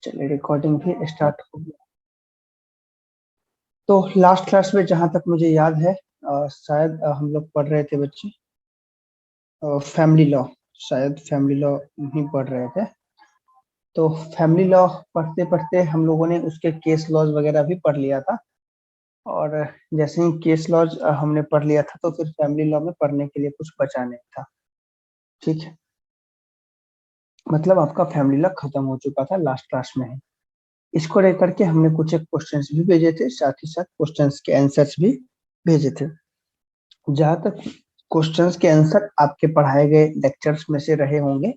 चलिए रिकॉर्डिंग भी स्टार्ट हो गया। तो लास्ट क्लास में जहां तक मुझे याद है शायद हम लोग पढ़ रहे थे बच्चे फैमिली लॉ। शायद फैमिली लॉ नहीं पढ़ रहे थे। तो फैमिली लॉ पढ़ते पढ़ते हम लोगों ने उसके केस लॉज वगैरह भी पढ़ लिया था। और जैसे ही केस लॉज हमने पढ़ लिया था तो फिर फैमिली लॉ में पढ़ने के लिए कुछ बचा नहीं था। ठीक है, मतलब आपका फैमिली लॉ खत्म हो चुका था लास्ट क्लास में ही। इसको लेकर के हमने कुछ एक क्वेश्चंस भी भेजे थे, साथ ही साथ क्वेश्चंस के आंसर्स भी भेजे थे। जहां तक क्वेश्चंस के आंसर आपके पढ़ाए गए लेक्चर्स में से रहे होंगे,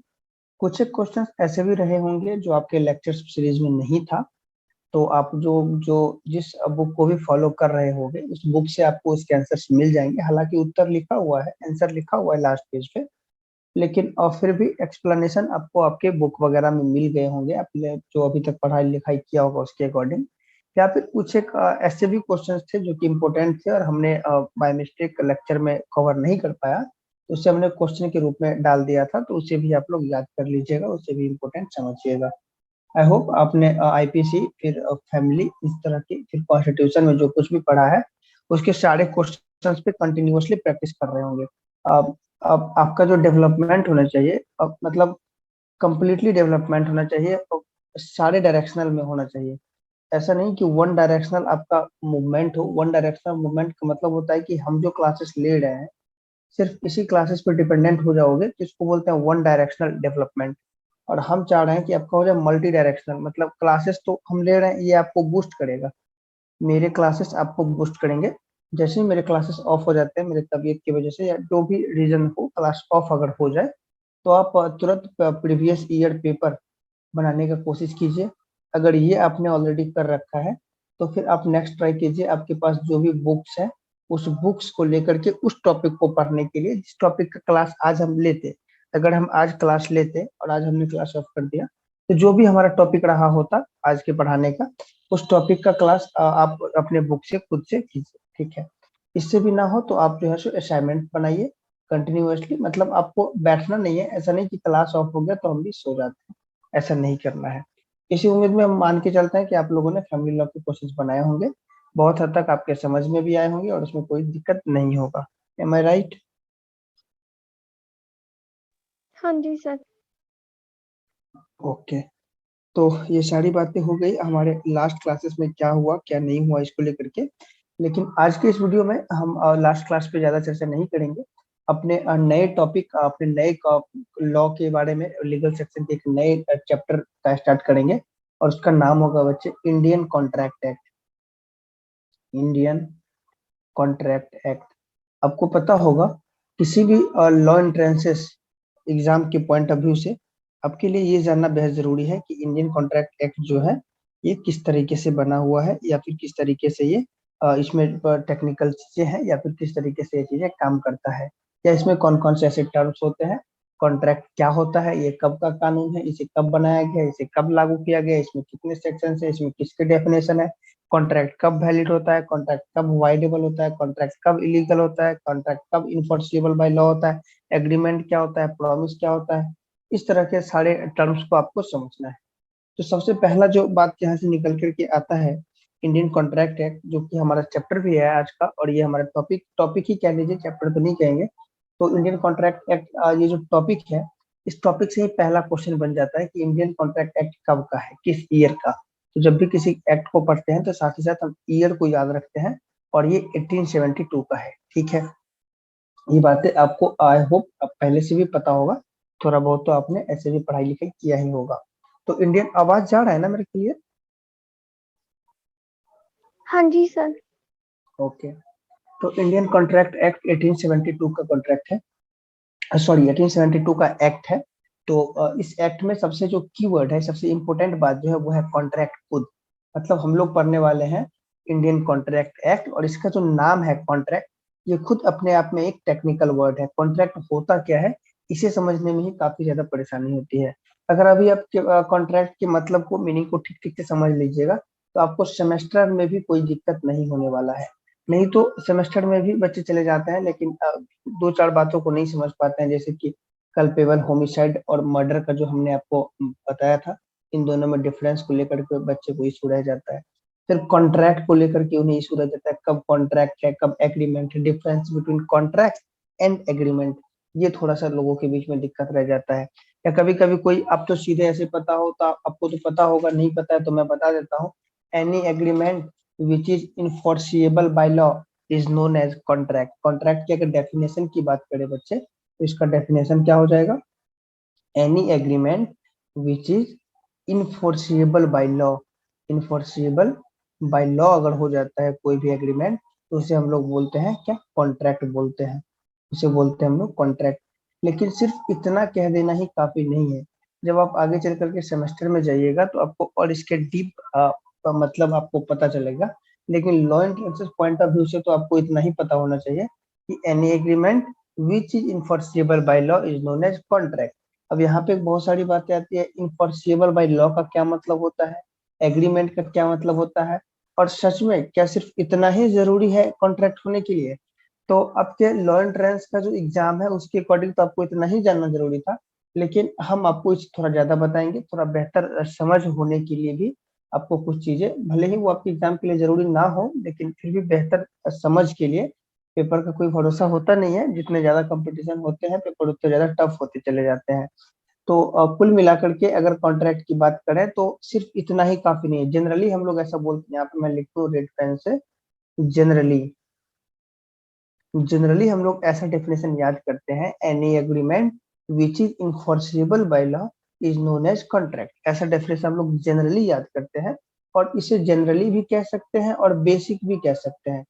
कुछ एक क्वेश्चंस ऐसे भी रहे होंगे जो आपके लेक्चर्स सीरीज में नहीं था। तो आप जो जो जिस बुक को भी फॉलो कर रहे होंगे उस बुक से आपको इसके आंसर्स मिल जाएंगे। हालांकि उत्तर लिखा हुआ है, आंसर लिखा हुआ है लास्ट पेज पे, लेकिन और फिर भी एक्सप्लेनेशन आपको आपके बुक वगैरह में मिल गए होंगे, आपने जो अभी तक पढ़ाई लिखाई किया होगा उसके अकॉर्डिंग। या फिर कुछ एक ऐसे भी क्वेश्चंस थे जो कि इम्पोर्टेंट थे और हमने बाय मिस्टेक लेक्चर में कवर नहीं कर पाया, तो उसे हमने क्वेश्चन के रूप में डाल दिया था। तो उसे भी आप लोग याद कर लीजिएगा, उसे भी इम्पोर्टेंट समझिएगा। आई होप आपने आईपीसी फिर फैमिली इस तरह की फिर कॉन्स्टिट्यूशन में जो कुछ भी पढ़ा है उसके सारे क्वेश्चंस पे कंटिन्यूअसली प्रैक्टिस कर रहे होंगे। अब आपका जो डेवलपमेंट होना चाहिए, अब मतलब कंप्लीटली डेवलपमेंट होना चाहिए और सारे डायरेक्शनल में होना चाहिए। ऐसा नहीं कि वन डायरेक्शनल आपका मूवमेंट हो। वन डायरेक्शनल मूवमेंट का मतलब होता है कि हम जो क्लासेस ले रहे हैं सिर्फ इसी क्लासेस पर डिपेंडेंट हो जाओगे, जिसको बोलते हैं वन डायरेक्शनल डेवलपमेंट। और हम चाह रहे हैं कि आपका हो जाए मल्टी डायरेक्शनल, मतलब क्लासेस तो हम ले रहे हैं ये आपको बूस्ट करेगा, मेरे क्लासेस आपको बूस्ट करेंगे। जैसे ही मेरे क्लासेस ऑफ हो जाते हैं मेरे तबीयत की वजह से या जो भी रीजन हो, क्लास ऑफ अगर हो जाए तो आप तुरंत प्रीवियस ईयर पेपर बनाने का कोशिश कीजिए। अगर ये आपने ऑलरेडी कर रखा है तो फिर आप नेक्स्ट ट्राई कीजिए। आपके पास जो भी बुक्स है उस बुक्स को लेकर के उस टॉपिक को पढ़ने के लिए जिस टॉपिक का क्लास आज हम लेते। अगर हम आज क्लास लेते और आज हमने क्लास ऑफ कर दिया तो जो भी हमारा टॉपिक रहा होता आज के पढ़ाने का, उस टॉपिक का क्लास आप अपने बुक से खुद से कीजिए। ठीक है, इससे भी ना हो तो आप जो है सो असाइनमेंट बनाइए कंटिन्यूअसली। मतलब आपको बैठना नहीं है, ऐसा नहीं कि क्लास ऑफ हो गया तो हम भी सो जाते हैं, ऐसा नहीं करना है। इसी उम्मीद में हम मान के चलते हैं कि आप लोगों ने फैमिली लॉ के क्वेश्चंस बनाए होंगे, बहुत हद तक आपके समझ में भी आए होंगे और उसमें कोई दिक्कत नहीं होगा। एम आई राइट? हाँ जी सर। ओके, तो ये सारी बातें हो गई हमारे लास्ट क्लासेस में क्या हुआ क्या नहीं हुआ इसको लेकर के। लेकिन आज के इस वीडियो में हम लास्ट क्लास पे ज्यादा चर्चा नहीं करेंगे। अपने नए टॉपिक, अपने नए लॉ के बारे में, लीगल सेक्शन के एक नए चैप्टर का स्टार्ट करेंगे और उसका नाम होगा बच्चे Indian contract act. Indian contract act. आपको पता होगा किसी भी लॉ एंट्रेंसेस एग्जाम के पॉइंट ऑफ व्यू से आपके लिए ये जानना बेहद जरूरी है कि इंडियन कॉन्ट्रैक्ट एक्ट जो है ये किस तरीके से बना हुआ है, या फिर किस तरीके से ये इसमें टेक्निकल चीजें हैं, या फिर किस तरीके से ये चीजें काम करता है, या इसमें कौन कौन से ऐसे टर्म्स होते हैं। कॉन्ट्रैक्ट क्या होता है, ये कब का कानून है, इसे कब बनाया गया, इसे कब लागू किया गया, इसमें कितने सेक्शन है, इसमें किसके डेफिनेशन है, कॉन्ट्रैक्ट कब वैलिड होता है, कॉन्ट्रैक्ट कब वाइडेबल होता है, कॉन्ट्रैक्ट कब इलीगल होता है, कॉन्ट्रैक्ट कब इन्फोर्सिबल बाय लॉ होता है, एग्रीमेंट क्या होता है, प्रॉमिस क्या होता है। इस तरह के सारे टर्म्स को आपको समझना है। तो सबसे पहला जो बात यहाँ से निकल करके आता है इंडियन कॉन्ट्रैक्ट एक्ट, जो कि हमारा चैप्टर भी है आज का, और ये हमारा टॉपिक टॉपिक ही कह लीजिए, चैप्टर तो नहीं कहेंगे। तो इंडियन कॉन्ट्रैक्ट एक्ट ये जो टॉपिक है, इस टॉपिक से ही पहला क्वेश्चन बन जाता है कि इंडियन कॉन्ट्रैक्ट एक्ट कब का है, किस ईयर का। तो जब भी किसी एक्ट को पढ़ते हैं तो साथ ही साथ हम ईयर को याद रखते हैं, और ये 1872 का है। ठीक है, ये बातें आपको आई होप अब पहले से भी पता होगा, थोड़ा बहुत तो आपने ऐसे भी पढ़ाई लिखाई किया ही होगा। तो इंडियन, आवाज जा रहा है ना मेरे क्लियर? हाँ जी सर। ओके, तो इंडियन कॉन्ट्रैक्ट एक्ट 1872 का कॉन्ट्रैक्ट है, सॉरी 1872 का एक्ट है। तो इस एक्ट में सबसे जो कीवर्ड है, सबसे इंपॉर्टेंट बात जो है वो है कॉन्ट्रैक्ट खुद। मतलब हम लोग पढ़ने वाले हैं इंडियन कॉन्ट्रैक्ट एक्ट, और इसका जो नाम है कॉन्ट्रैक्ट, ये खुद अपने आप में एक टेक्निकल वर्ड है। कॉन्ट्रैक्ट होता क्या है इसे समझने में ही काफी ज्यादा परेशानी होती है। अगर अभी आप कॉन्ट्रैक्ट के मतलब को, मीनिंग को ठीक ठीक से समझ लीजिएगा तो आपको सेमेस्टर में भी कोई दिक्कत नहीं होने वाला है। नहीं तो सेमेस्टर में भी बच्चे चले जाते हैं लेकिन दो चार बातों को नहीं समझ पाते हैं, जैसे कि कल्पेबल, होमिसाइड और मर्डर का जो हमने आपको बताया था, इन दोनों में डिफरेंस को लेकर के बच्चे को इशू रह जाता है। फिर कॉन्ट्रैक्ट को लेकर के उन्हें इशू रह जाता है, कब कॉन्ट्रैक्ट है कब एग्रीमेंट है, difference between contract and agreement, ये थोड़ा सा लोगों के बीच में दिक्कत रह जाता है। या कभी कभी कोई, अब तो सीधे ऐसे पता हो तो आपको तो पता होगा, नहीं पता है तो मैं बता देता हूँ। Any agreement which is enforceable by law is known as contract. Contract की अगर डेफिनेशन की बात करें बच्चे, तो इसका डेफिनेशन क्या हो जाएगा? Any agreement which is enforceable by law. Enforceable by law अगर हो जाता है कोई भी एग्रीमेंट, तो उसे हम लोग बोलते हैं क्या? कॉन्ट्रैक्ट बोलते हैं, उसे बोलते हैं हम लोग कॉन्ट्रैक्ट। लेकिन सिर्फ इतना कह देना ही काफी नहीं है। जब आप आगे चल करके सेमेस्टर में जाइएगा तो आपको और इसके डीप मतलब आपको पता चलेगा। लेकिन law and process point of view से तो आपको इतना ही पता होना चाहिए कि any agreement which is enforceable by law is known as contract. अब यहाँ पे बहुत सारी बातें आती है, इनफोर्सिएबल बाय लॉ का क्या मतलब होता है, एग्रीमेंट का क्या मतलब होता है, और सच में क्या सिर्फ इतना ही जरूरी है कॉन्ट्रैक्ट होने के लिए? तो आपके लॉ एंट्रेंस का जो एग्जाम है उसके अकॉर्डिंग तो आपको इतना ही जानना जरूरी था। लेकिन हम आपको इस थोड़ा ज्यादा बताएंगे, थोड़ा बेहतर समझ होने के लिए भी आपको कुछ चीजें, भले ही वो आपके एग्जाम के लिए जरूरी ना हो, लेकिन फिर भी बेहतर समझ के लिए। पेपर का कोई भरोसा होता नहीं है, जितने ज्यादा कंपटीशन होते हैं पेपर उतने ज्यादा टफ होते चले जाते हैं। तो कुल मिलाकर के अगर कॉन्ट्रैक्ट की बात करें तो सिर्फ इतना ही काफी नहीं है। जनरली हम लोग ऐसा बोलते हैं, यहाँ पे मैं लिखता हूँ रेड पेन से, जनरली। जनरली हम लोग ऐसा डेफिनेशन याद करते हैं, any agreement which is enforceable by law is known as contract. ऐसा डेफिनेशन हम लोग जनरली याद करते हैं, और इसे जनरली भी कह सकते हैं और बेसिक भी कह सकते हैं।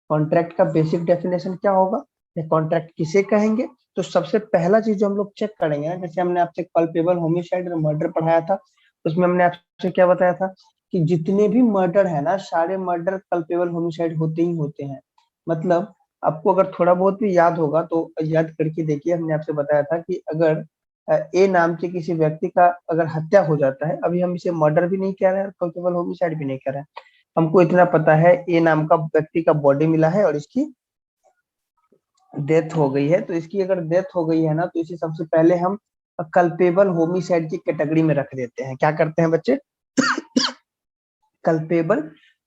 कॉन्ट्रैक्ट का बेसिक डेफिनेशन क्या होगा, या कॉन्ट्रैक्ट किसे कहेंगे? तो सबसे पहला चीज जो हम लोग चेक करेंगे ना, जैसे हमने आपसे कल्पेबल होमिसाइड और मर्डर पढ़ाया था, उसमें हमने आपसे क्या बताया था कि जितने भी मर्डर है ना, सारे मर्डर कल्पेबल होमिसाइड होते ही होते हैं। मतलब आपको अगर थोड़ा बहुत भी याद होगा तो याद करके देखिए, हमने आपसे बताया था कि अगर ए नाम के किसी व्यक्ति का अगर हत्या हो जाता है, अभी हम इसे मर्डर भी नहीं कह रहे हैं और कल्पेबल होमिसाइड भी नहीं कह रहे हैं, हमको इतना पता है ए नाम का व्यक्ति का बॉडी मिला है और इसकी डेथ हो गई है, तो इसकी अगर डेथ हो गई है ना, तो इसे सबसे पहले हम कल्पेबल होमिसाइड की कैटेगरी में रख देते हैं। क्या करते हैं बच्चे? कल्पेबल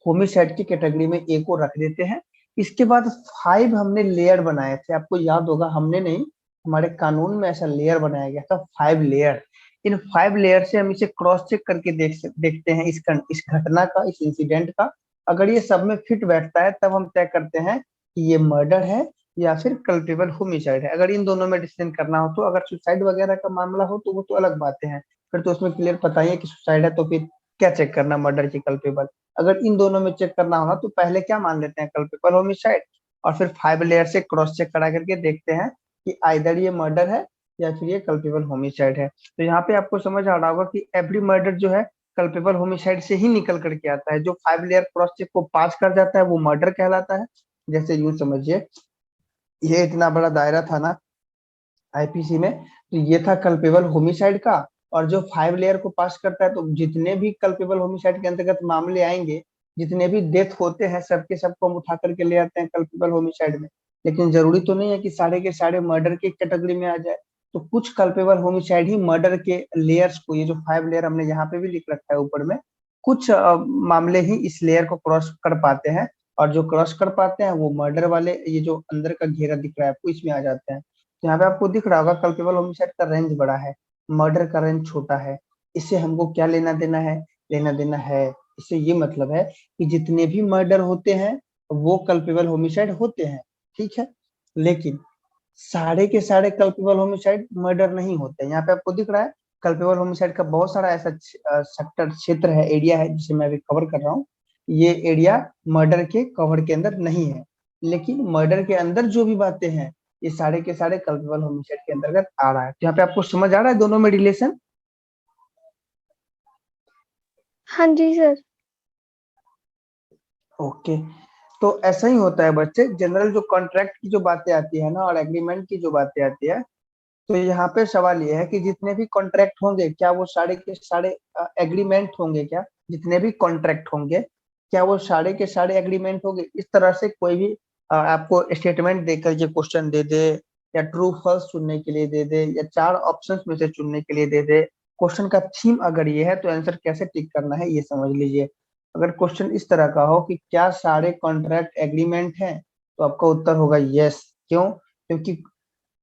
होमिसाइड की कैटेगरी में ए को रख देते हैं। इसके बाद 5 हमने लेयर बनाए थे, आपको याद होगा, हमने नहीं, हमारे कानून में ऐसा लेयर बनाया गया था, 5 लेयर। इन 5 लेयर से हम इसे क्रॉस चेक करके देखते हैं इस घटना का, इस इंसिडेंट का। अगर ये सब में फिट बैठता है तब हम तय करते हैं कि ये मर्डर है या फिर कल्पेबल होमिसाइड है। अगर इन दोनों में डिसीजन करना हो तो, अगर सुसाइड वगैरह का मामला हो तो वो तो अलग बातें हैं, फिर तो उसमें क्लियर पता ही है कि सुसाइड है, तो फिर क्या चेक करना मर्डर की कल्पेबल। अगर इन दोनों में चेक करना होगा तो पहले क्या मान लेते हैं? कल्पेबल होमिसाइड, और फिर 5 लेयर से क्रॉस चेक करा करके देखते हैं कि आइदर ये मर्डर है या फिर ये कल्पेबल होमिसाइड है। तो यहाँ पे आपको समझ आ रहा होगा कि एवरी मर्डर जो है कल्पेबल होमिसाइड से ही निकल करके आता है। जो 5 लेयर क्रॉस चेक को पास कर जाता है वो मर्डर कहलाता है। जैसे यूं समझिए, ये इतना बड़ा दायरा था ना आईपीसी में, तो ये था कल्पेबल होमिसाइड का। और जो 5 लेयर को पास करता है, तो जितने भी कल्पेबल होमिसाइड के अंतर्गत मामले आएंगे, जितने भी डेथ होते हैं, सबके सबको हम उठा करके ले आते हैं कल्पेबल होमिसाइड में। लेकिन जरूरी तो नहीं है कि सारे के सारे मर्डर की कैटेगरी में आ जाए। तो कुछ कल्पेबल होमिसाइड ही मर्डर के लेयर्स को, ये जो 5 लेयर हमने यहाँ पे भी लिख रखा है ऊपर में, कुछ मामले ही इस लेयर को क्रॉस कर पाते हैं। और जो क्रॉस कर पाते हैं वो मर्डर वाले, ये जो अंदर का घेरा दिख रहा है आपको, इसमें आ जाते हैं। तो यहाँ पे आपको दिख रहा होगा कल्पेबल होमिसाइड का रेंज बड़ा है, मर्डर का रेंज छोटा है। इससे हमको क्या लेना देना है? लेना देना है, इससे ये मतलब है कि जितने भी मर्डर होते हैं वो कल्पेबल होमिसाइड होते हैं, ठीक है। लेकिन सारे के सारे कल्पेबल होमिसाइड मर्डर नहीं होते। यहाँ पे आपको दिख रहा है कल्पेबल होमिसाइड का बहुत सारा ऐसा सेक्टर, क्षेत्र है, एरिया है, जिसे मैं अभी कवर कर रहा हूँ। ये एरिया मर्डर के कवर के अंदर नहीं है, लेकिन मर्डर के अंदर जो भी बातें हैं ये सारे के सारे कल्पेबल होमिसाइड के अंतर्गत आ रहा है। तो यहाँ पे आपको समझ आ रहा है दोनों में रिलेशन? हाँ जी सर। ओके। तो ऐसा ही होता है बच्चे, जनरल जो कॉन्ट्रैक्ट की जो बातें आती है ना और एग्रीमेंट की जो बातें आती है, तो यहाँ पे सवाल ये है कि जितने भी कॉन्ट्रैक्ट होंगे क्या वो सारे के सारे एग्रीमेंट होंगे क्या? जितने भी कॉन्ट्रैक्ट होंगे क्या वो सारे के सारे एग्रीमेंट होंगे? इस तरह से कोई भी आपको स्टेटमेंट देकर के क्वेश्चन दे दे, या ट्रू फॉल्स चुनने के लिए दे दे, या 4 ऑप्शंस में से चुनने के लिए दे दे, क्वेश्चन का थीम अगर ये है तो आंसर कैसे टिक करना है ये समझ लीजिए। अगर क्वेश्चन इस तरह का हो कि क्या सारे कॉन्ट्रैक्ट एग्रीमेंट हैं, तो आपका उत्तर होगा यस। क्यों? क्योंकि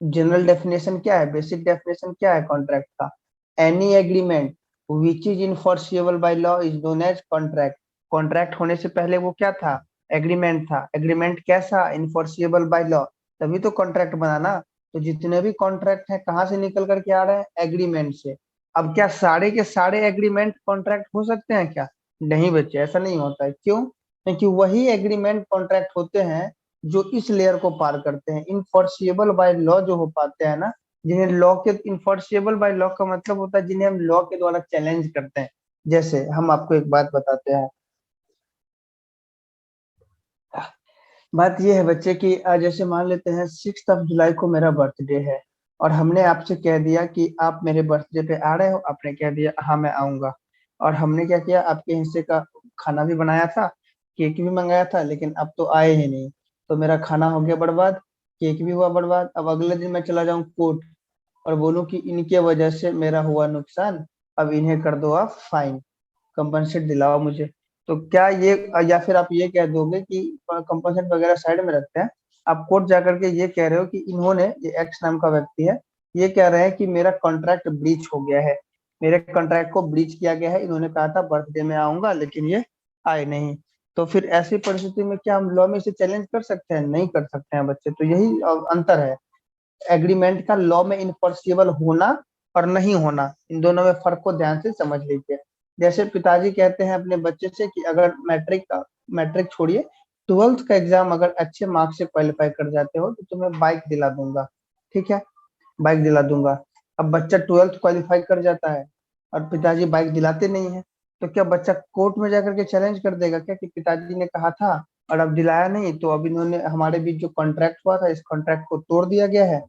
जनरल डेफिनेशन क्या है, बेसिक डेफिनेशन क्या है कॉन्ट्रैक्ट का? Any agreement which is enforceable by law is known as contract. कॉन्ट्रैक्ट होने से पहले वो क्या था? एग्रीमेंट था। एग्रीमेंट कैसा? इनफोर्सिबल बाय लॉ, तभी तो कॉन्ट्रैक्ट बना ना। तो जितने भी कॉन्ट्रैक्ट हैं कहाँ से निकल करके आ रहे हैं? एग्रीमेंट से। अब क्या सारे के सारे एग्रीमेंट कॉन्ट्रैक्ट हो सकते हैं क्या? नहीं बच्चे, ऐसा नहीं होता है। क्यों? क्योंकि वही एग्रीमेंट कॉन्ट्रैक्ट होते हैं जो इस लेयर को पार करते हैं, इनफोर्सिबल बाय लॉ जो हो पाते हैं ना, जिन्हें लॉ के, इनफोर्सिबल बाय लॉ का मतलब होता है जिन्हें हम लॉ के द्वारा चैलेंज करते हैं। जैसे हम आपको एक बात बताते हैं। बात ये है बच्चे कि जैसे मान लेते हैं 6 जुलाई को मेरा बर्थडे है, और हमने आपसे कह दिया कि आप मेरे बर्थडे पे आ रहे हो। आपने कह दिया हाँ मैं आऊंगा। और हमने क्या किया, आपके हिस्से का खाना भी बनाया था, केक भी मंगाया था, लेकिन अब तो आए ही नहीं। तो मेरा खाना हो गया बर्बाद, केक भी हुआ बर्बाद। अब अगले दिन मैं चला जाऊं कोर्ट और बोलूं कि इनके वजह से मेरा हुआ नुकसान, अब इन्हें कर दो आप फाइन, कंपनसेट दिलाओ मुझे। तो क्या ये, या फिर आप ये कह दोगे कि कंपनसेट वगैरह साइड में रखते हैं, आप कोर्ट जाकर के ये कह रहे हो कि इन्होंने, ये एक्स नाम का व्यक्ति है, ये कह रहे हैं कि मेरा कॉन्ट्रैक्ट ब्रीच हो गया है, मेरे कॉन्ट्रैक्ट को ब्रीच किया गया है, इन्होंने कहा था बर्थडे में आऊंगा लेकिन ये आए नहीं। तो फिर ऐसी परिस्थिति में क्या हम लॉ में इसे चैलेंज कर सकते हैं? नहीं कर सकते हैं बच्चे। तो यही अंतर है एग्रीमेंट का लॉ में इनफोर्सिबल होना और नहीं होना, इन दोनों में फर्क को ध्यान से समझ लीजिए। जैसे पिताजी कहते हैं अपने बच्चे से कि अगर मैट्रिक छोड़िए, 12th का एग्जाम अगर अच्छे मार्क्स से क्वालिफाई कर जाते हो तो तुम्हें बाइक दिला दूंगा। ठीक है, बाइक दिला दूंगा। अब बच्चा 12th क्वालिफाई कर जाता है और पिताजी बाइक दिलाते नहीं है, तो क्या बच्चा कोर्ट में जाकर के चैलेंज कर देगा क्या कि पिताजी ने कहा था और अब दिलाया नहीं, तो अब इन्होंने, हमारे बीच जो कॉन्ट्रैक्ट हुआ था इस कॉन्ट्रैक्ट को तोड़ दिया गया है,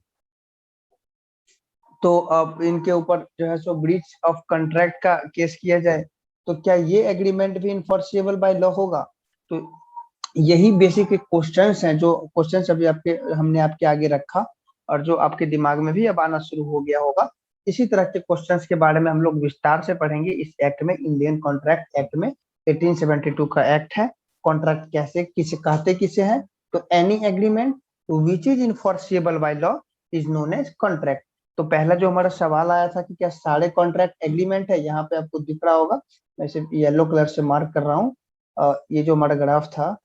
तो अब इनके ऊपर जो है सो ब्रीच ऑफ कॉन्ट्रैक्ट का केस किया जाए, तो क्या ये एग्रीमेंट भी इनफोर्सिबल बाय लॉ होगा? तो यही बेसिक क्वेश्चंस हैं, जो क्वेश्चंस अभी आपके, हमने आपके आगे रखा और जो आपके दिमाग में भी अब आना शुरू हो गया होगा। इसी तरह के क्वेश्चंस के बारे में हम लोग विस्तार से पढ़ेंगे इस एक्ट में, इंडियन कॉन्ट्रैक्ट एक्ट में। 1872 का एक्ट है। कॉन्ट्रैक्ट कैसे किसे कहते किसे हैं? तो any agreement which is enforceable by law is known as contract. तो पहला जो हमारा सवाल आया था कि क्या सारे कॉन्ट्रैक्ट एग्रीमेंट है, यहाँ पे आपको दिख रहा होगा, मैं इसे येलो कलर से मार्क कर रहा हूँ। ये जो हमारा ग्राफ था,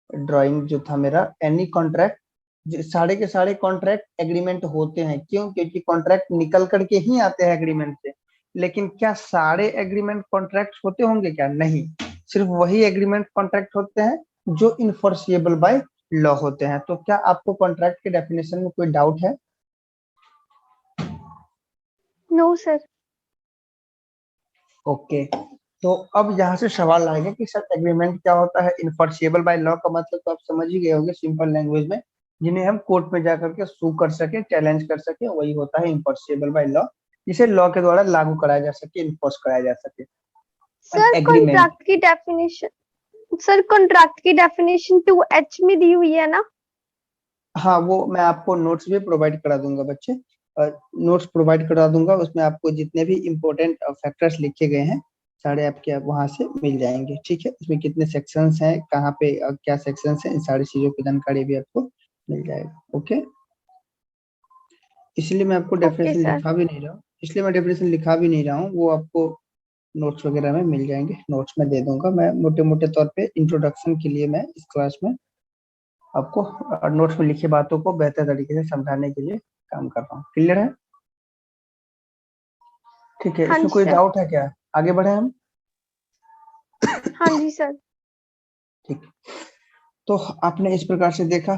ड्राइंग जो था मेरा, एनी कॉन्ट्रैक्ट, सारे के सारे कॉन्ट्रैक्ट एग्रीमेंट होते हैं। क्यों? क्योंकि कॉन्ट्रैक्ट निकल करके ही आते हैं एग्रीमेंट से। लेकिन क्या सारे एग्रीमेंट कॉन्ट्रैक्ट होते होंगे क्या? नहीं, सिर्फ वही एग्रीमेंट कॉन्ट्रैक्ट होते हैं जो इनफोर्सिएबल बाय लॉ होते हैं। तो क्या आपको कॉन्ट्रैक्ट के डेफिनेशन में कोई डाउट है? No sir. ओके, तो अब यहाँ से सवाल आएगा कि सर एग्रीमेंट क्या होता है? इनफोर्सिएबल बाय लॉ का मतलब तो आप समझ ही गए होंगे सिंपल लैंग्वेज में, जिन्हें हम कोर्ट में जाकर के सू कर सके, चैलेंज कर सके, वही होता है इनफोर्सिएबल बाय लॉ, जिसे लॉ के द्वारा लागू कराया जा सके, इन्फोर्स कराया जा सके। अब सर एग्रीमेंट, कॉन्ट्रैक्ट की डेफिनेशन, सर कॉन्ट्रैक्ट की डेफिनेशन 2H में दी हुई है ना? हाँ वो मैं आपको नोट्स भी प्रोवाइड करा दूंगा बच्चे, नोट्स प्रोवाइड करा दूंगा, उसमें आपको जितने भी इम्पोर्टेंट फैक्टर्स लिखे गए हैं सारे आपके वहां से मिल जाएंगे। ठीक है, उसमें कितने सेक्शंस हैं, कहाँ पे क्या सेक्शंस हैं, इन सारी चीजों की जानकारी भी आपको मिल जाएगा। ओके, इसलिए मैं आपको ओके डेफिनेशन सर। लिखा भी नहीं रहा हूँ, इसलिए मैं डेफिनेशन लिखा भी नहीं रहा हूँ, वो आपको नोट्स वगैरह में मिल जाएंगे, नोट्स में दे दूंगा। मैं मोटे मोटे तौर पे इंट्रोडक्शन के लिए मैं इस क्लास में आपको नोट्स में लिखी बातों को बेहतर तरीके से समझाने के लिए काम कर रहा हूँ। क्लियर है? ठीक है, हाँ इसमें जी कोई सर। डाउट है क्या? आगे बढ़े हम? हाँ जी सर। ठीक, तो आपने इस प्रकार से देखा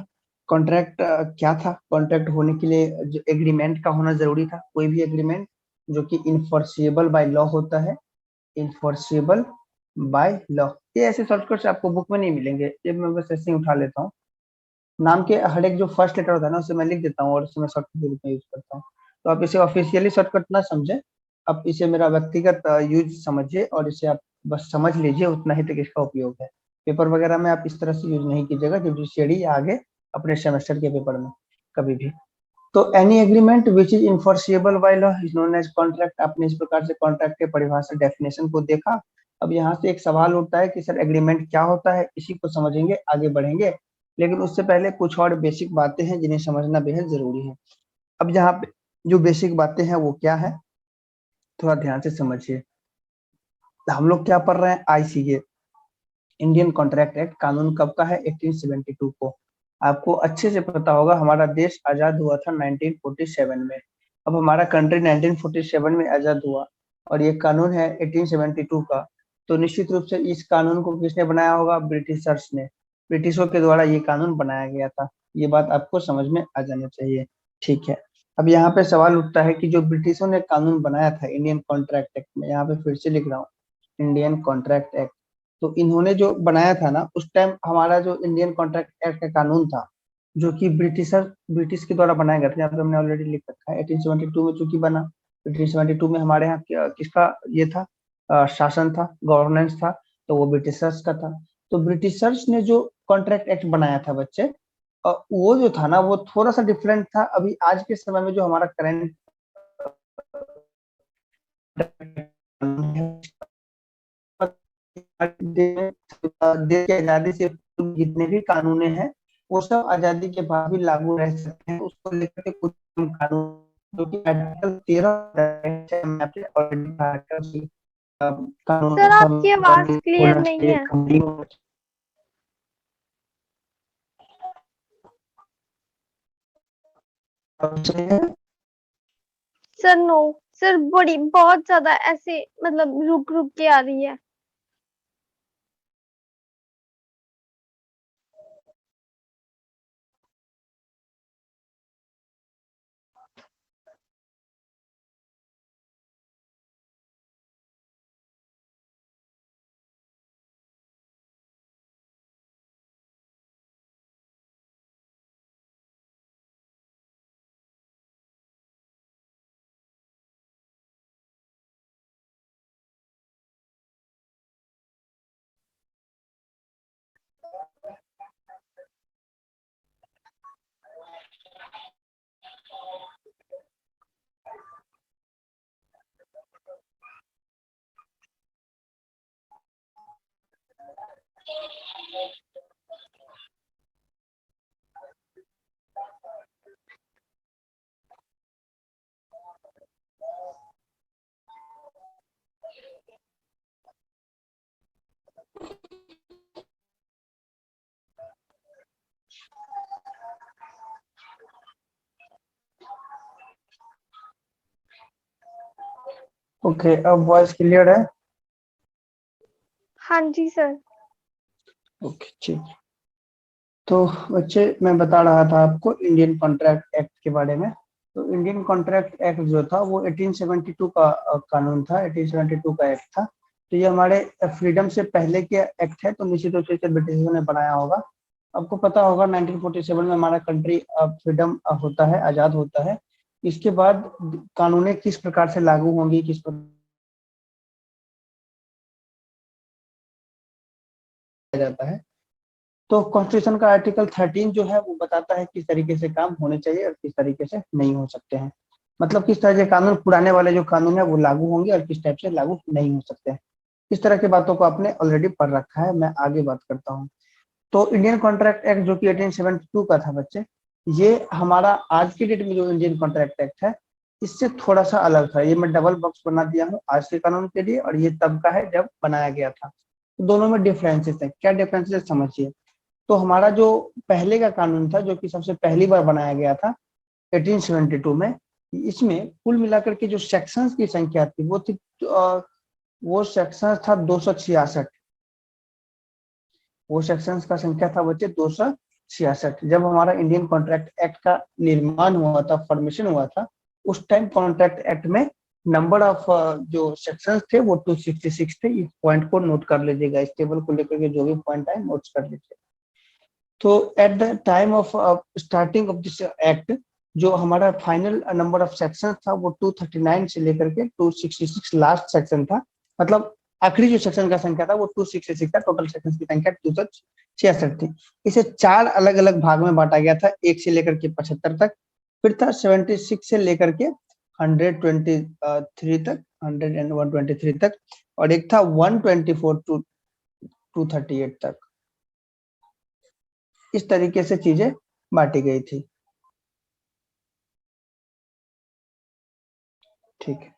कॉन्ट्रैक्ट क्या था। कॉन्ट्रैक्ट होने के लिए जो एग्रीमेंट का होना जरूरी था, कोई भी एग्रीमेंट जो कि इनफोर्सिएबल बाय लॉ होता है, इनफोर्सिएबल बाय लॉ। ये ऐसे शॉर्टकट्स आपको बुक में नहीं मिलेंगे, ये मैं बस ऐसे ही उठा लेता हूँ। नाम के हर एक जो फर्स्ट लेटर होता है ना उसे मैं लिख देता हूँ और उसे मैं शॉर्टकट के रूप में यूज करता हूँ। तो आप इसे ऑफिशियली शॉर्टकट ना समझे, आप इसे मेरा व्यक्तिगत यूज समझिए और इसे आप बस समझ लीजिए, उतना ही तक इसका उपयोग है। पेपर वगैरह में आप इस तरह से यूज नहीं कीजिएगा, जुडिशियरी या आगे अपने सेमेस्टर के पेपर में कभी भी। तो any agreement which is enforceable by law is known as contract. आपने इस प्रकार से कॉन्ट्रैक्ट के परिभाषा डेफिनेशन को देखा। अब यहाँ से एक सवाल उठता है कि सर एग्रीमेंट क्या होता है, इसी को समझेंगे, आगे बढ़ेंगे। लेकिन उससे पहले कुछ और बेसिक बातें हैं जिन्हें समझना बेहद जरूरी है। अब यहाँ पे जो बेसिक बातें हैं वो क्या है, थोड़ा ध्यान से समझिए। हम लोग क्या पढ़ रहे हैं, आईसीए, इंडियन कॉन्ट्रैक्ट एक्ट, कानून कब का है, 1872 को। आपको अच्छे से पता होगा हमारा देश आजाद हुआ था 1947 में। अब हमारा कंट्री 1947 में आजाद हुआ और ये कानून है 1872 का। तो निश्चित रूप से इस कानून को किसने बनाया होगा, ब्रिटिशर्स ने। ब्रिटिशों के द्वारा ये कानून बनाया गया था। ये बात आपको समझ में आ जानी चाहिए, ठीक है। अब यहाँ पे सवाल उठता है कि जो ब्रिटिशों ने कानून बनाया था इंडियन कॉन्ट्रैक्ट एक्ट में, यहाँ पे फिर से लिख रहा हूँ, इंडियन कॉन्ट्रैक्ट एक्ट। तो इन्होंने जो बनाया था ना, उस टाइम हमारा जो इंडियन कॉन्ट्रैक्ट एक्ट का कानून था, जो कि ब्रिटिश के द्वारा बनाया गया था, यहाँ पे हमने ऑलरेडी लिख रखा है 1872 में चूंकि बना। 1872 में हमारे यहाँ किसका ये था, शासन था, गवर्नेंस था, तो वो ब्रिटिशर्स का था। तो ब्रिटिशर्स ने जो कॉन्ट्रैक्ट एक्ट बनाया था बच्चे, वो जो था ना वो थोड़ा सा डिफरेंट था। अभी आज के समय में जो हमारा करंट देश की आजादी से जितने भी कानून हैं वो सब आजादी के बाद भी लागू रह सकते हैं। उसको लेकर के कुछ कानून, जो कि आर्टिकल 13 कानून सर आपकी आवाज क्लियर होना नहीं है। चाहिए। सर नो, सर बड़ी बहुत ज्यादा ऐसे मतलब रुक रुक के आ रही है। ओके, अब वॉइस क्लियर है? हाँ जी सर। ओके ठीक। तो बच्चे मैं बता रहा था आपको इंडियन कॉन्ट्रैक्ट एक्ट के बारे में। तो इंडियन कॉन्ट्रैक्ट एक्ट जो था वो 1872 का कानून था, 1872 का एक्ट था। तो ये हमारे फ्रीडम से पहले के एक्ट है, तो निश्चित रूप से इसे ब्रिटिशों ने बनाया होगा। आपको पता होगा 1947 में हमारा कंट्री फ्रीडम होता है, आजाद होता है। इसके बाद कानूनें किस प्रकार से लागू होंगी, किस प्रकार जाता है। तो कॉन्स्टिट्यूशन का आर्टिकल 13 जो है वो बताता है किस तरीके से काम होने चाहिए और किस तरीके से नहीं हो सकते हैं। मतलब किस तरह के कानून, पुराने वाले जो कानून है वो लागू होंगे और किस टाइप से लागू नहीं हो सकते हैं। इस तरह की बातों को आपने ऑलरेडी पढ़ रखा है, मैं आगे बात करता हूँ। तो इंडियन कॉन्ट्रैक्ट एक्ट जो कि 1872 का था बच्चे, ये हमारा आज की डेट में जो इंडियन कॉन्ट्रैक्ट एक्ट है इससे थोड़ा सा अलग था। ये मैं डबल बॉक्स बना दिया हूँ आज के कानून के लिए, और ये तब का है जब बनाया गया था। तो दोनों में डिफरेंसेस है। क्या डिफरेंसेस समझिए। तो हमारा जो पहले का कानून था, जो कि सबसे पहली बार बनाया गया था 1872 में, इसमें कुल मिलाकर के जो सेक्शंस की संख्या थी वो थी वो सेक्शन था 266। वो सेक्शंस का संख्या था बच्चे 266। जब हमारा इंडियन कॉन्ट्रैक्ट एक्ट का निर्माण हुआ था, फॉर्मेशन हुआ था, उस टाइम कॉन्ट्रैक्ट एक्ट में नंबर ऑफ जो सेक्शंस थे वो 266 थे। इस पॉइंट को नोट कर लीजिएगा, इस टेबल को लेकर के जो भी पॉइंट आए नोट कर लीजिए। तो at the time of starting of this act, जो हमारा फाइनल नंबर ऑफ सेक्शन था वो 239 से लेकर के 266 लास्ट सेक्शन था। मतलब आखिरी जो सेक्शन का संख्या था वो 266 था। टोटल सेक्शन की संख्या 266 थी। इसे 4 अलग अलग भाग में बांटा गया था, 1 से लेकर के 75 तक। फिर था 76 से लेकर के 123 तक, 100 एंड 123 तक, और एक था 124 टू 238 तक। इस तरीके से चीजें बांटी गई थी। ठीक है,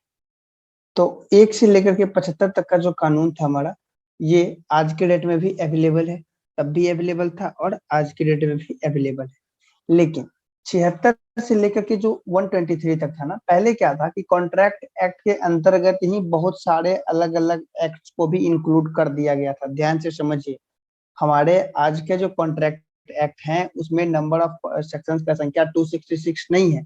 तो 1 से लेकर के 75 तक का जो कानून था हमारा, ये आज के डेट में भी अवेलेबल है, तब भी अवेलेबल था और आज के डेट में भी अवेलेबल है। लेकिन 76 से लेकर के जो 123 तक था ना, पहले क्या था कि कॉन्ट्रैक्ट एक्ट के अंतर्गत ही बहुत सारे अलग अलग एक्ट्स को भी इंक्लूड कर दिया गया था। ध्यान से समझिए, हमारे आज के जो कॉन्ट्रैक्ट एक्ट हैं उसमें नंबर ऑफ सेक्शंस का संख्या 266 नहीं है।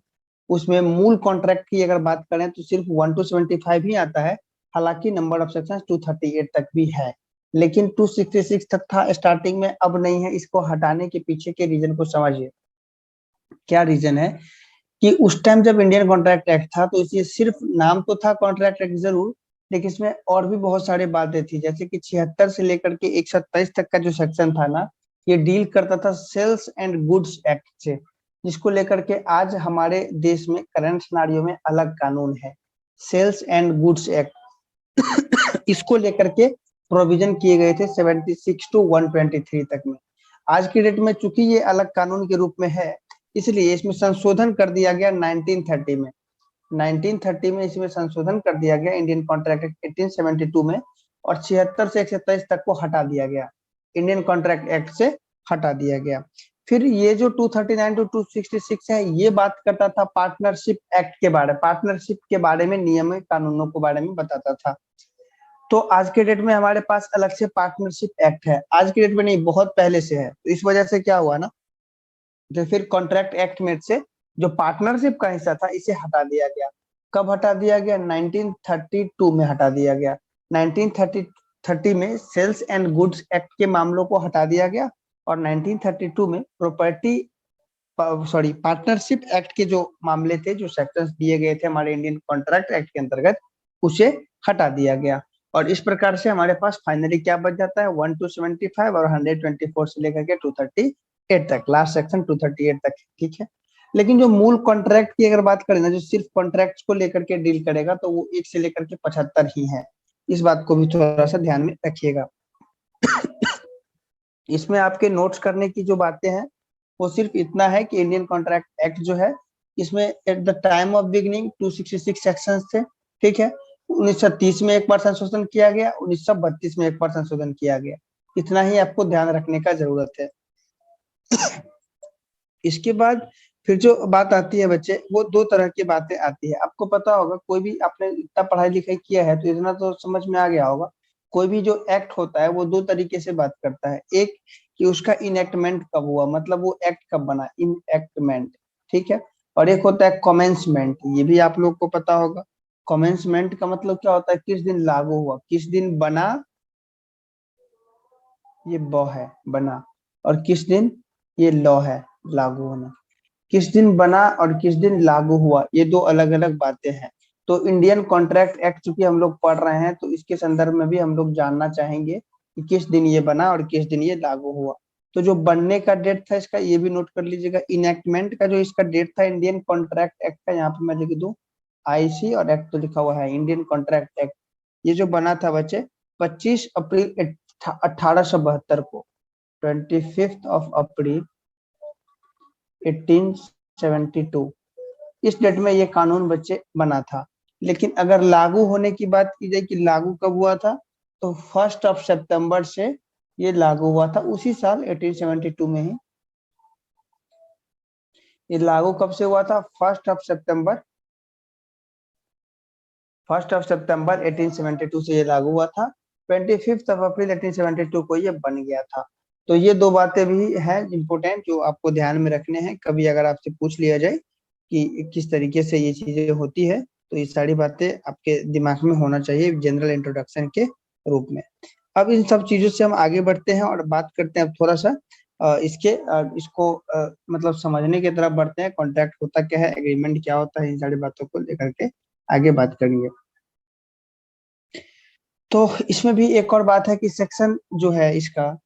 उसमें मूल कॉन्ट्रैक्ट की अगर बात करें तो सिर्फ 1 to 75 ही आता है, हालांकि नंबर ऑफ सेक्शंस 238 तक भी है, लेकिन 266 तक था स्टार्टिंग में, अब नहीं है। इसको हटाने के पीछे के रीजन को समझिए। क्या रीजन है कि उस टाइम जब इंडियन कॉन्ट्रैक्ट एक्ट था तो इसे सिर्फ नाम तो था कॉन्ट्रैक्ट एक्ट जरूर, लेकिन इसमें और भी बहुत सारे बातें थी, जैसे कि 76 से लेकर के 127 तक का जो सेक्शन था ना, ये डील करता था सेल्स एंड गुड्स एक्ट से, जिसको लेकर के आज हमारे देश में करंट सिनारियो में अलग कानून है, सेल्स एंड गुड्स एक्ट। इसको लेकर के प्रोविजन किए गए थे 76 टू 123 तक में। आज की डेट में चूंकि ये अलग कानून के रूप में है, इसलिए इसमें संशोधन कर दिया गया 1930 में। 1930 में इसमें संशोधन कर दिया गया इंडियन कॉन्ट्रैक्ट एक्ट 1872 में, और 76 से 127 तक को हटा दिया गया, इंडियन कॉन्ट्रैक्ट एक्ट से हटा दिया गया। फिर ये जो 239 टू 266 है, ये बात करता था पार्टनरशिप एक्ट के बारे में, पार्टनरशिप के बारे में नियम कानूनों के बारे में बताता था। तो आज के डेट में हमारे पास अलग से पार्टनरशिप एक्ट है, आज के डेट में नहीं, बहुत पहले से है। तो इस वजह से क्या हुआ ना, तो फिर कॉन्ट्रैक्ट एक्ट में से जो पार्टनरशिप का हिस्सा था इसे हटा दिया गया। कब हटा दिया गया? 1932 में हटा दिया गया। 1930 में सेल्स एंड गुड्स एक्ट के मामलों को हटा दिया गया, और 1932 में पार्टनरशिप एक्ट के जो मामले थे, जो सेक्शंस दिए गए थे हमारे इंडियन कॉन्ट्रैक्ट एक्ट के अंतर्गत, उसे हटा दिया गया। और इस प्रकार से हमारे पास फाइनली क्या बच जाता है? 1 to 75 और 124 से लेकर के 238 तक, लास्ट सेक्शन 238 तक, ठीक है। लेकिन जो मूल कॉन्ट्रैक्ट की अगर बात करें ना, जो सिर्फ कॉन्ट्रैक्ट को लेकर के डील करेगा, तो वो 1 से लेकर के 75 ही है। इस बात को भी थोड़ा सा ध्यान में रखिएगा। इसमें आपके नोट्स करने की जो बातें हैं वो सिर्फ इतना है कि इंडियन कॉन्ट्रैक्ट एक्ट जो है, इसमें at the time of beginning 266 sections थे, ठीक है। 1930 में एक बार संशोधन किया गया, 1932 में एक बार संशोधन किया गया। इतना ही आपको ध्यान रखने का जरूरत है। इसके बाद फिर जो बात आती है बच्चे, वो दो तरह की बातें आती है। आपको पता होगा, कोई भी आपने इतना पढ़ाई लिखाई किया है तो इतना तो समझ में आ गया होगा, कोई भी जो एक्ट होता है वो दो तरीके से बात करता है। एक कि उसका इनेक्टमेंट कब हुआ, मतलब वो एक्ट कब बना, इनएक्टमेंट, ठीक है। और एक होता है कमेंसमेंट, ये भी आप लोग को पता होगा। कमेंसमेंट का मतलब क्या होता है? किस दिन लागू हुआ, किस दिन बना, ये ब है बना, और किस दिन ये लॉ है लागू होना। किस दिन बना और किस दिन लागू हुआ, ये दो अलग अलग बातें हैं। तो इंडियन कॉन्ट्रैक्ट एक्ट चूंकि हम लोग पढ़ रहे हैं, तो इसके संदर्भ में भी हम लोग जानना चाहेंगे कि किस दिन ये बना और किस दिन ये लागू हुआ। तो जो बनने का डेट था इसका, ये भी नोट कर लीजिएगा। इनएक्टमेंट का जो इसका डेट था इंडियन कॉन्ट्रैक्ट एक्ट का, यहाँ पे मैं लिख दूं आईसी, और एक्ट तो लिखा हुआ है इंडियन कॉन्ट्रैक्ट एक्ट। ये जो बना था बच्चे 25 अप्रैल 1872 को, 25 अप्रैल 1872, इस डेट में ये कानून बच्चे बना था। लेकिन अगर लागू होने की बात की जाए कि लागू कब हुआ था, तो 1 सितंबर से ये लागू हुआ था, उसी साल 1872 में ही। ये लागू कब से हुआ था? 1 सितंबर 1872 से ये लागू हुआ था। 25 अप्रैल 1872 को ये बन गया था। तो ये दो बातें भी हैं इंपोर्टेंट, जो आपको ध्यान में रखने हैं। कभी अगर आपसे पूछ लिया जाए कि किस तरीके से ये चीजें होती है, तो ये सारी बातें आपके दिमाग में होना चाहिए जनरल इंट्रोडक्शन के रूप में। अब इन सब चीजों से हम आगे बढ़ते हैं और बात करते हैं अब थोड़ा सा इसको मतलब समझने की तरफ बढ़ते हैं। कॉन्ट्रैक्ट होता क्या है, एग्रीमेंट क्या होता है, इन सारी बातों को लेकर के आगे बात करेंगे। तो इसमें भी एक और बात है कि सेक्शन जो है इसका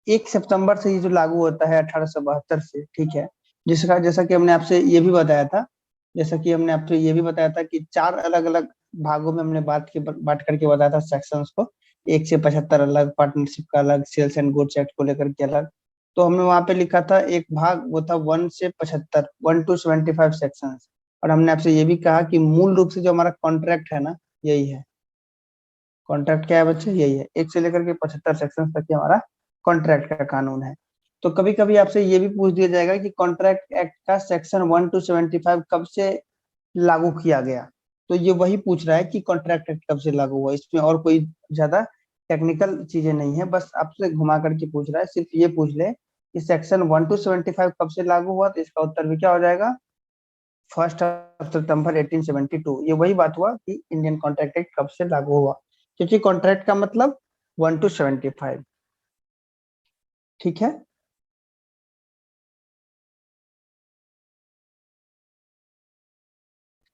1 सितंबर से ये जो लागू होता है 1872 से, ठीक है। जिसका जैसा कि हमने आपसे ये भी बताया था, जैसा कि हमने आपसे ये भी बताया था कि 4 अलग-अलग भागों में हमने बाँट करके बताया था सेक्शंस को। 1 से 75 अलग, पार्टनरशिप का अलग, सेल्स एंड गुड्स एक्ट को लेकर के अलग। तो हमने वहाँ पे लिखा था एक भाग वो था 1 से 75, 1 टू 75 सेक्शंस। और हमने आपसे ये भी कहा कि मूल रूप से जो हमारा कॉन्ट्रैक्ट है ना, यही है। कॉन्ट्रैक्ट क्या है बच्चे? यही है। 1 से लेकर के 75 सेक्शंस तक ही हमारा कॉन्ट्रैक्ट का कानून है। तो कभी-कभी आपसे ये भी पूछ दिया जाएगा कि कॉन्ट्रैक्ट एक्ट का सेक्शन 1 टू 75 कब से लागू किया गया? तो ये वही पूछ रहा है कि कॉन्ट्रैक्ट एक्ट कब से लागू हुआ? इसमें और कोई ज़्यादा टेक्निकल चीज़ें नहीं है, बस आपसे घुमा करके पूछ रहा है। सिर्फ ये पूछ ले कि सेक्शन 1 टू 75 कब से लागू हुआ? तो इसका उत्तर भी क्या हो जाएगा? 1 सितंबर 1872। ये वही बात हुआ कि इंडियन कॉन्ट्रैक्ट एक्ट कब से लागू हुआ, क्योंकि कॉन्ट्रैक्ट का मतलब 1 टू 75। ठीक है?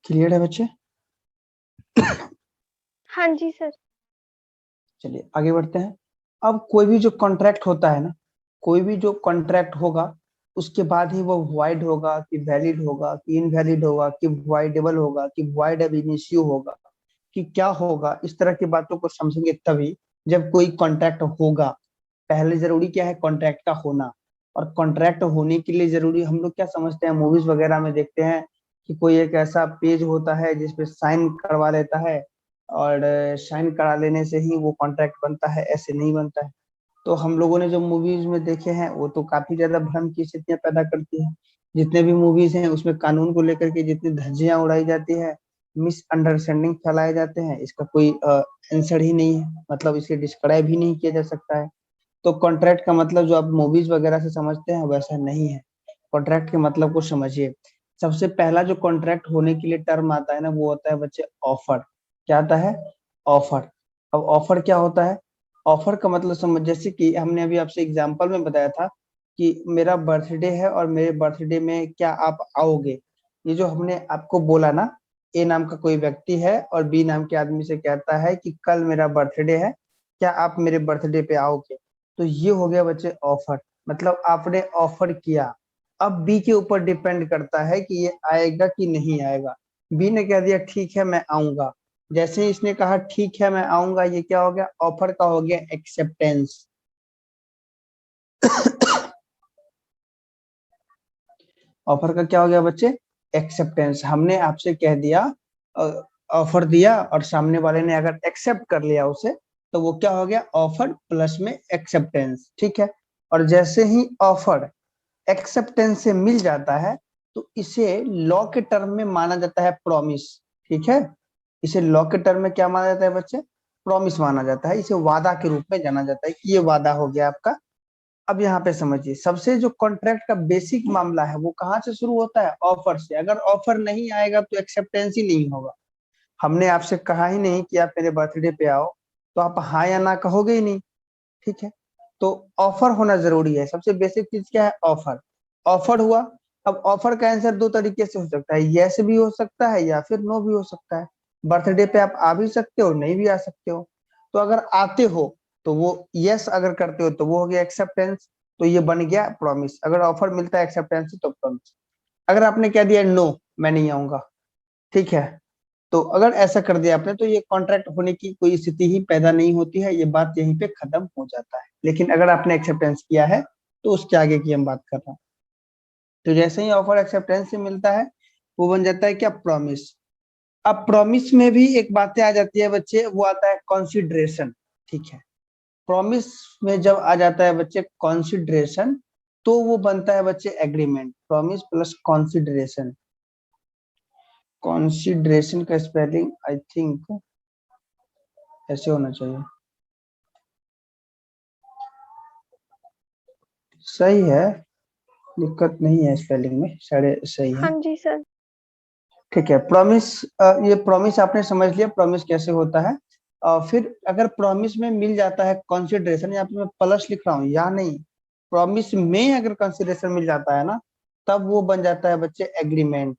क्लियर है बच्चे? हाँ जी सर। चलिए आगे बढ़ते हैं। अब कोई भी जो कॉन्ट्रैक्ट होता है ना, कोई भी जो कॉन्ट्रैक्ट होगा, उसके बाद ही वो वॉइड होगा कि वैलिड होगा कि इनवैलिड होगा कि वॉइडेबल होगा कि वॉइड अब इनिशियो होगा कि क्या होगा। इस तरह की बातों को समझेंगे तभी जब कोई कॉन्ट्रैक्ट होगा। पहले जरूरी क्या है? कॉन्ट्रैक्ट का होना। और कॉन्ट्रैक्ट होने के लिए जरूरी हम लोग क्या समझते हैं, मूवीज वगैरह में देखते हैं कि कोई एक ऐसा पेज होता है जिसपे साइन करवा लेता है, और साइन करा लेने से ही वो कॉन्ट्रैक्ट बनता है। ऐसे नहीं बनता है। तो हम लोगों ने जो मूवीज में देखे हैं वो तो काफी ज्यादा भ्रम की स्थितियां पैदा करती हैं। जितने भी मूवीज हैं उसमें कानून को लेकर के जितनी धज्जियां उड़ाई जाती है, मिसअंडरस्टैंडिंग फैलाए जाते हैं, इसका कोई आंसर ही नहीं है। मतलब इसे डिस्क्राइब ही नहीं किया जा सकता है। तो कॉन्ट्रैक्ट का मतलब जो आप मूवीज वगैरह से समझते हैं वैसा नहीं है। कॉन्ट्रैक्ट के मतलब को समझिए। सबसे पहला जो कॉन्ट्रैक्ट होने के लिए टर्म आता है ना, वो होता है बच्चे ऑफर। क्या आता है? ऑफर। अब ऑफर क्या होता है? ऑफर का मतलब समझ, जैसे कि हमने अभी आपसे एग्जांपल में बताया था कि मेरा बर्थडे है और मेरे बर्थडे में क्या आप आओगे। ये जो हमने आपको बोला ना, ए नाम का कोई व्यक्ति है और बी नाम के आदमी से कहता है कि कल मेरा बर्थडे है, क्या आप मेरे बर्थडे पे आओगे? तो ये हो गया बच्चे ऑफर। मतलब आपने ऑफर किया। अब बी के ऊपर डिपेंड करता है कि ये आएगा कि नहीं आएगा। बी ने कह दिया ठीक है मैं आऊंगा। जैसे ही इसने कहा ठीक है मैं आऊंगा, ये क्या हो गया? ऑफर का हो गया एक्सेप्टेंस। ऑफर का क्या हो गया बच्चे? एक्सेप्टेंस। हमने आपसे कह दिया, ऑफर दिया, और सामने वाले ने अगर एक्सेप्ट कर लिया उसे, तो वो क्या हो गया? ऑफर प्लस में एक्सेप्टेंस। ठीक है? और जैसे ही ऑफर एक्सेप्टेंस से मिल जाता है, तो इसे लॉ के टर्म में माना जाता है प्रॉमिस। ठीक है? इसे लॉ के टर्म में क्या माना जाता है बच्चे? प्रॉमिस माना जाता है। इसे वादा के रूप में जाना जाता है कि ये वादा हो गया आपका। अब यहाँ पे समझिए, सबसे जो कॉन्ट्रैक्ट का बेसिक मामला है वो कहाँ से शुरू होता है? ऑफर से। अगर ऑफर नहीं आएगा तो एक्सेप्टेंस ही नहीं होगा। हमने आपसे कहा ही नहीं कि आप मेरे बर्थडे पे आओ, तो आप हाँ या ना कहोगे ही नहीं। ठीक है? तो ऑफर होना जरूरी है। सबसे बेसिक चीज क्या है? ऑफर। ऑफर हुआ। अब ऑफर का आंसर दो तरीके से हो सकता है, यस भी हो सकता है या फिर नो भी हो सकता है। बर्थडे पे आप आ भी सकते हो, नहीं भी आ सकते हो। तो अगर आते हो तो वो यस, अगर करते हो तो वो हो गया एक्सेप्टेंस। तो ये बन गया प्रॉमिस। अगर ऑफर मिलता है एक्सेप्टेंस से तो प्रॉमिस। अगर आपने कह दिया नो मैं नहीं आऊंगा, ठीक है, तो अगर ऐसा कर दिया आपने तो ये कॉन्ट्रैक्ट होने की कोई स्थिति ही पैदा नहीं होती है। ये बात यहीं पे खत्म हो जाता है। लेकिन अगर आपने एक्सेप्टेंस किया है तो उसके आगे की हम बात कर रहे हैं। तो जैसे ही ऑफर एक्सेप्टेंस से मिलता है, वो बन जाता है क्या? प्रॉमिस। अब प्रॉमिस में भी एक बातें आ जाती है बच्चे, वो आता है कॉन्सिडरेशन। ठीक है? प्रॉमिस में जब आ जाता है बच्चे कॉन्सिडरेशन, तो वो बनता है बच्चे agreement. Promise plus consideration. Consideration का स्पेलिंग आई थिंक ऐसे होना चाहिए। सही है, दिक्कत नहीं है स्पेलिंग में, सारे सही है। हाँ जी सर। ठीक है। प्रॉमिस, ये प्रॉमिस आपने समझ लिया प्रॉमिस कैसे होता है। फिर अगर प्रॉमिस में मिल जाता है कंसिडरेशन, यहाँ पे मैं प्लस लिख रहा हूँ या नहीं, प्रॉमिस में अगर कंसिडरेशन मिल जाता है ना, तब वो बन जाता है बच्चे एग्रीमेंट।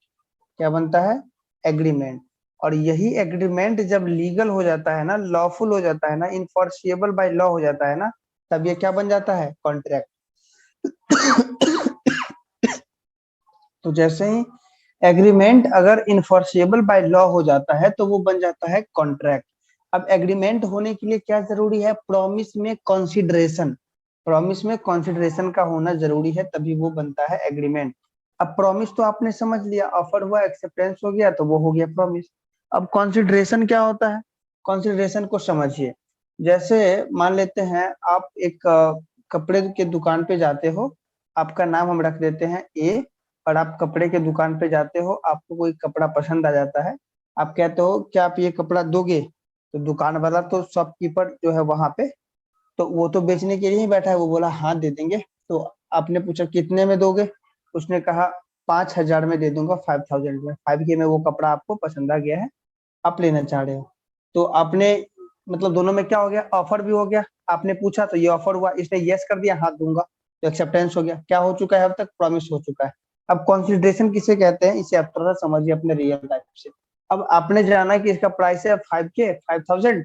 क्या बनता है? एग्रीमेंट। और यही एग्रीमेंट जब लीगल हो जाता है ना, लॉफुल हो जाता है ना, इनफोर्सिएबल बाय लॉ हो जाता है ना, तब ये क्या बन जाता है? कॉन्ट्रैक्ट। तो जैसे ही एग्रीमेंट अगर इनफोर्सेबल बाय लॉ हो जाता है तो वो बन जाता है कॉन्ट्रैक्ट। अब एग्रीमेंट होने के लिए क्या जरूरी है? प्रॉमिस में कंसीडरेशन, प्रॉमिस में कंसीडरेशन का होना जरूरी है, तभी वो बनता है एग्रीमेंट। अब प्रॉमिस तो आपने समझ लिया, ऑफर हुआ, एक्सेप्टेंस हो गया, तो वो हो गया प्रॉमिस। अब कंसीडरेशन क्या होता है? कंसीडरेशन को समझिए। जैसे मान लेते हैं आप एक कपड़े के दुकान पे जाते हो, आपका नाम हम रख देते हैं ए, और आप कपड़े के दुकान पे जाते हो, आपको कोई कपड़ा पसंद आ जाता है, आप कहते हो क्या आप ये कपड़ा दोगे? तो दुकान वाला तो शॉपकीपर जो है वहां पे, तो वो तो बेचने के लिए ही बैठा है, वो बोला हाँ दे देंगे। तो आपने पूछा कितने में दोगे? उसने कहा 5,000 में दे दूंगा, 5,000 में, 5K में वो कपड़ा आपको पसंद आ गया है, आप लेना चाह रहे हो। तो आपने मतलब दोनों में क्या हो गया? ऑफर भी हो गया। आपने पूछा तो ये ऑफर हुआ, इसने यस कर दिया, हाँ दूंगा, तो एक्सेप्टेंस हो गया। क्या हो चुका है? अब तक प्रॉमिस हो चुका है। अब कंसिडरेशन किसे कहते हैं, इसे आप थोड़ा समझिए अपने रियल लाइफ से। अब आपने जाना कि इसका प्राइस है 5K, 5,000,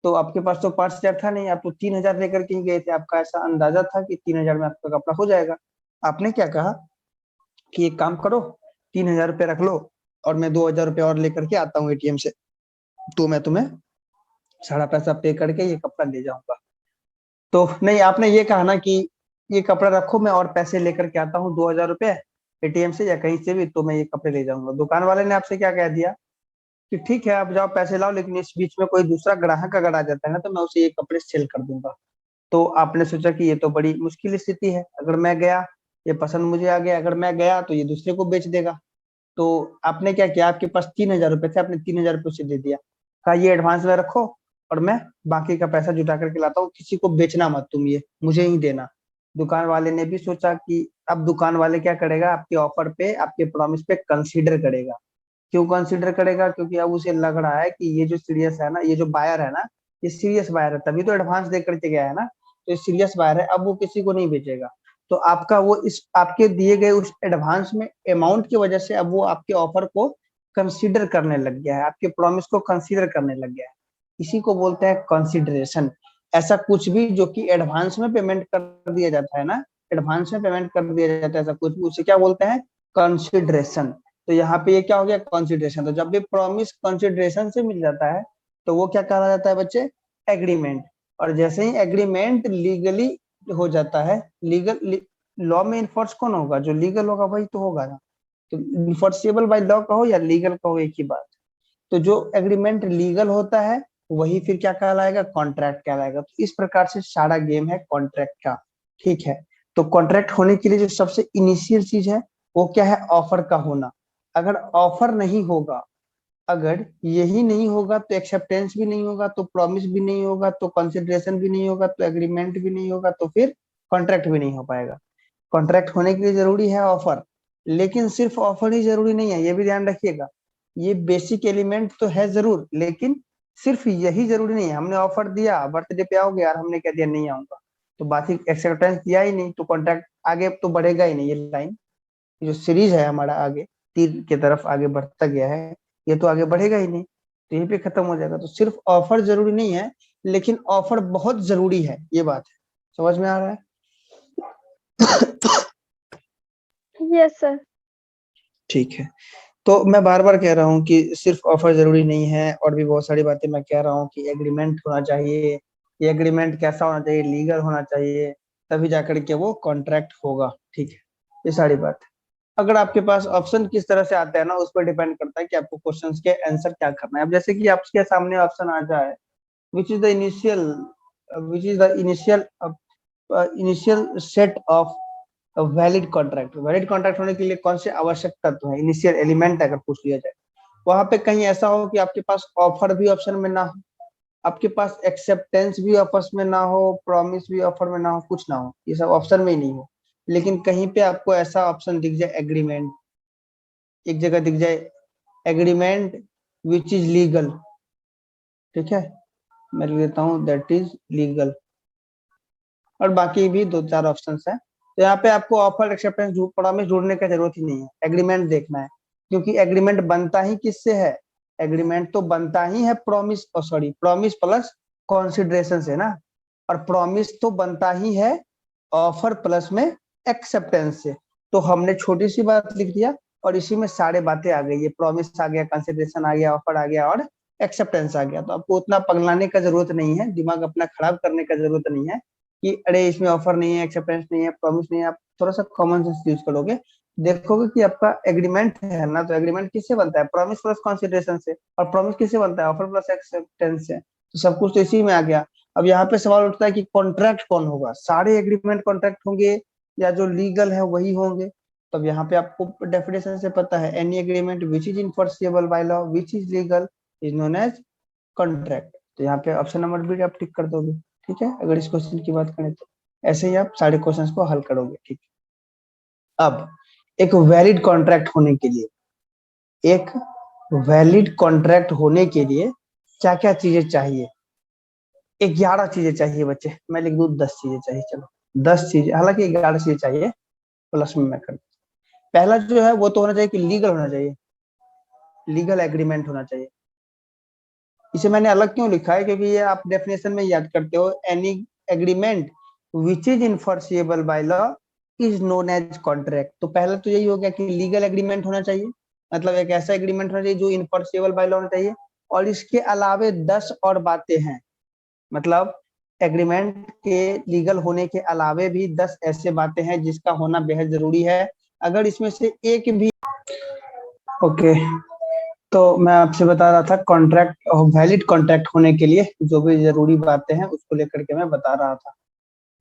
तो आपके पास तो 5,000 था नहीं, आप तो 3,000 लेकर के ही गए थे, आपका ऐसा अंदाजा था कि 3,000 में आपका कपड़ा हो जाएगा। आपने क्या कहा कि एक काम करो, 3,000 रुपये रख लो, और मैं 2,000 रुपये और लेकर के आता हूँ ATM से, तो मैं तुम्हें सारा पैसा पे करके ये कपड़ा ले जाऊंगा। तो नहीं, आपने ये कहा ना कि ये कपड़ा रखो, मैं और पैसे लेकर के आता हूँ 2,000 रुपये ATM से या कहीं से भी, तो मैं ये कपड़े ले जाऊंगा। दुकान वाले ने आपसे क्या कह दिया कि ठीक है आप जाओ पैसे लाओ, लेकिन इस बीच में कोई दूसरा ग्राहक अगर आ जाता है ना, तो मैं उसे ये कपड़े सेल कर दूंगा। तो आपने सोचा कि ये तो बड़ी मुश्किल स्थिति है, अगर मैं गया, ये पसंद मुझे आ गया, अगर मैं गया तो ये दूसरे को बेच देगा। तो आपने क्या किया? आपके पास 3,000 रुपये थे, आपने 3,000 रुपये उसे दे दिया, कहा ये एडवांस में रखो, और मैं बाकी का पैसा जुटा करके लाता हूँ, किसी को बेचना मत तुम, ये मुझे ही देना। दुकान वाले ने भी सोचा कि अब दुकान वाले क्या करेगा, आपके ऑफर पे, आपके प्रॉमिस पे कंसीडर करेगा। क्यों कंसीडर करेगा? क्योंकि अब उसे लग रहा है कि ये जो सीरियस है ना, ये जो बायर है ना, ये सीरियस बायर है, तभी तो एडवांस दे करके गया है ना, तो ये सीरियस बायर है, अब वो किसी को नहीं बेचेगा। तो आपका वो इस आपके दिए गए उस एडवांस में अमाउंट की वजह से अब वो आपके ऑफर को कंसीडर करने लग गया है, आपके प्रॉमिस को कंसीडर करने लग गया है। इसी को बोलते हैं कंसीडरेशन। ऐसा कुछ भी जो कि एडवांस में पेमेंट कर दिया जाता है ना, एडवांस में पेमेंट कर दिया जाता है, ऐसा कुछ भी, उसे क्या बोलते हैं? कंसीडरेशन। तो यहाँ पे ये क्या हो गया? कंसीडरेशन। तो जब भी प्रॉमिस कंसीडरेशन से मिल जाता है तो वो क्या कहा जाता है बच्चे? एग्रीमेंट। और जैसे ही एग्रीमेंट लीगली हो जाता है, लीगल लॉ में इन्फोर्स कौन होगा? जो लीगल होगा वही तो होगा ना। तो इन्फोर्सेबल बाय लॉ कहो या लीगल कहो, एक ही बात। तो जो एग्रीमेंट लीगल होता है वही फिर क्या कहलाएगा? कॉन्ट्रैक्ट कहलाएगा। तो इस प्रकार से सारा गेम है कॉन्ट्रैक्ट का। ठीक है, तो कॉन्ट्रैक्ट होने के लिए जो सबसे इनिशियल चीज है वो क्या है? ऑफर का होना। अगर ऑफर नहीं होगा, अगर यही नहीं होगा, तो एक्सेप्टेंस भी नहीं होगा, तो प्रॉमिस भी नहीं होगा, तो कंसिडरेशन भी नहीं होगा, तो एग्रीमेंट भी नहीं होगा, तो फिर कॉन्ट्रैक्ट भी नहीं हो पाएगा। कॉन्ट्रैक्ट होने के लिए जरूरी है ऑफर, लेकिन सिर्फ ऑफर ही जरूरी नहीं है, ये भी ध्यान रखिएगा। ये बेसिक एलिमेंट तो है जरूर, लेकिन सिर्फ यही जरूरी नहीं है। हमने ऑफर दिया, बर्थडे पे आओगे यार, हमने कह दिया नहीं आऊंगा, तो बाकी एक्सेप्टेंस दिया ही नहीं, तो कॉन्ट्रैक्ट आगे तो बढ़ेगा ही नहीं। ये लाइन, जो सीरीज है हमारा आगे तीर की तरफ आगे बढ़ता गया है, ये तो आगे बढ़ेगा ही नहीं, तो यहीं पे खत्म हो जाएगा। तो सिर्फ ऑफर जरूरी नहीं है, लेकिन ऑफर बहुत जरूरी है, ये बात है। समझ में आ रहा है? Yes, sir. ठीक है, तो मैं बार बार कह रहा हूँ कि सिर्फ ऑफर जरूरी नहीं है, और भी बहुत सारी बातें मैं कह रहा हूँ कि एग्रीमेंट होना चाहिए। ये एग्रीमेंट कैसा होना चाहिए? लीगल होना चाहिए, तभी जाकर के वो कॉन्ट्रैक्ट होगा। ठीक है, ये सारी बात है। अगर आपके पास ऑप्शन किस तरह से आता है ना, उस पर डिपेंड करता है कि आपको क्वेश्चंस के आंसर क्या करना है। अब जैसे कि आपके सामने ऑप्शन आ जाए which is the initial which is the initial set of valid contract. Valid contract होने के लिए कौन से आवश्यक तत्व है, इनिशियल एलिमेंट अगर पूछ लिया जाए, वहां पे कहीं ऐसा हो कि आपके पास ऑफर भी ऑप्शन में ना हो, आपके पास एक्सेप्टेंस भी ऑफर्स में ना हो, प्रॉमिस भी ऑफर में ना हो, कुछ ना हो, ये सब ऑप्शन में ही नहीं हो, लेकिन कहीं पे आपको ऐसा ऑप्शन दिख जाए एग्रीमेंट, एक जगह दिख जाए एग्रीमेंट विच इज लीगल। ठीक है, मैं लिख देता हूँ दैट इज लीगल, और बाकी भी दो चार ऑप्शंस हैं। तो यहाँ पे आपको ऑफर एक्सेप्टेंस प्रॉमिस ढूंढने की जरूरत ही नहीं है, एग्रीमेंट देखना है, क्योंकि एग्रीमेंट बनता ही किससे है? एग्रीमेंट तो बनता ही है promise, sorry, promise plus consideration से ना, और प्रॉमिस तो बनता ही है ऑफर प्लस में एक्सेप्टेंस से। तो हमने छोटी सी बात लिख दिया और इसी में सारे बातें आ गई, ये प्रॉमिस आ गया, कंसिडरेशन आ गया, ऑफर आ गया और एक्सेप्टेंस आ गया। तो आपको उतना पगलाने का जरूरत नहीं है, दिमाग अपना खराब करने का जरूरत नहीं है कि अरे इसमें ऑफर नहीं है, एक्सेप्टेंस नहीं है, प्रॉमिस नहीं है। आप थोड़ा सा कॉमन सेंस यूज करोगे, देखोगे कि आपका एग्रीमेंट है ना, तो एग्रीमेंट किससे बनता है? प्रॉमिस प्लस कंसिडरेशन से। और प्रॉमिस किससे बनता है? ऑफर प्लस एक्सेप्टेंस से। तो सब कुछ तो इसी में आ गया। अब यहाँ पे सवाल उठता है कि कॉन्ट्रैक्ट कौन होगा? सारे एग्रीमेंट कॉन्ट्रैक्ट होंगे या जो लीगल है वही होंगे? तब यहाँ पे आपको डेफिनेशन से पता है, any agreement which is enforceable by law which is legal is known as contract. तो यहाँ पे ऑप्शन नंबर बी आप टिक कर दोगे, ठीक है, अगर इस क्वेश्चन की बात करें तो। ऐसे ही आप सारे क्वेश्चंस को हल करोगे, ठीक है। अब एक वैलिड कॉन्ट्रैक्ट होने के लिए, एक वैलिड कॉन्ट्रैक्ट होने के लिए क्या क्या चीजें चाहिए? 11 चीजें चाहिए बच्चे, मैं लिख दूं 10 चीजें चाहिए, चलो 10 चीजें, हालांकि 11 चीजें चाहिए, प्लस में मैं कर। पहला जो है वो तो होना चाहिए कि लीगल होना चाहिए, लीगल एग्रीमेंट होना चाहिए। इसे मैंने अलग क्यों लिखा है? क्योंकि ये आप डेफिनेशन में याद करते हो, any agreement which is enforceable by law is known as contract. तो पहला तो यही हो गया कि लीगल एग्रीमेंट होना चाहिए, मतलब एक ऐसा एग्रीमेंट होना चाहिए जो इनफोर्सिबल बाय लॉ होना चाहिए। और इसके अलावे 10 और बातें हैं, मतलब एग्रीमेंट के लीगल होने के अलावे भी 10 ऐसे बातें हैं जिसका होना बेहद जरूरी है। अगर इसमें से एक भी ओके, तो मैं आपसे बता रहा था कॉन्ट्रैक्ट, वैलिड कॉन्ट्रैक्ट होने के लिए जो भी जरूरी बातें हैं उसको लेकर के मैं बता रहा था।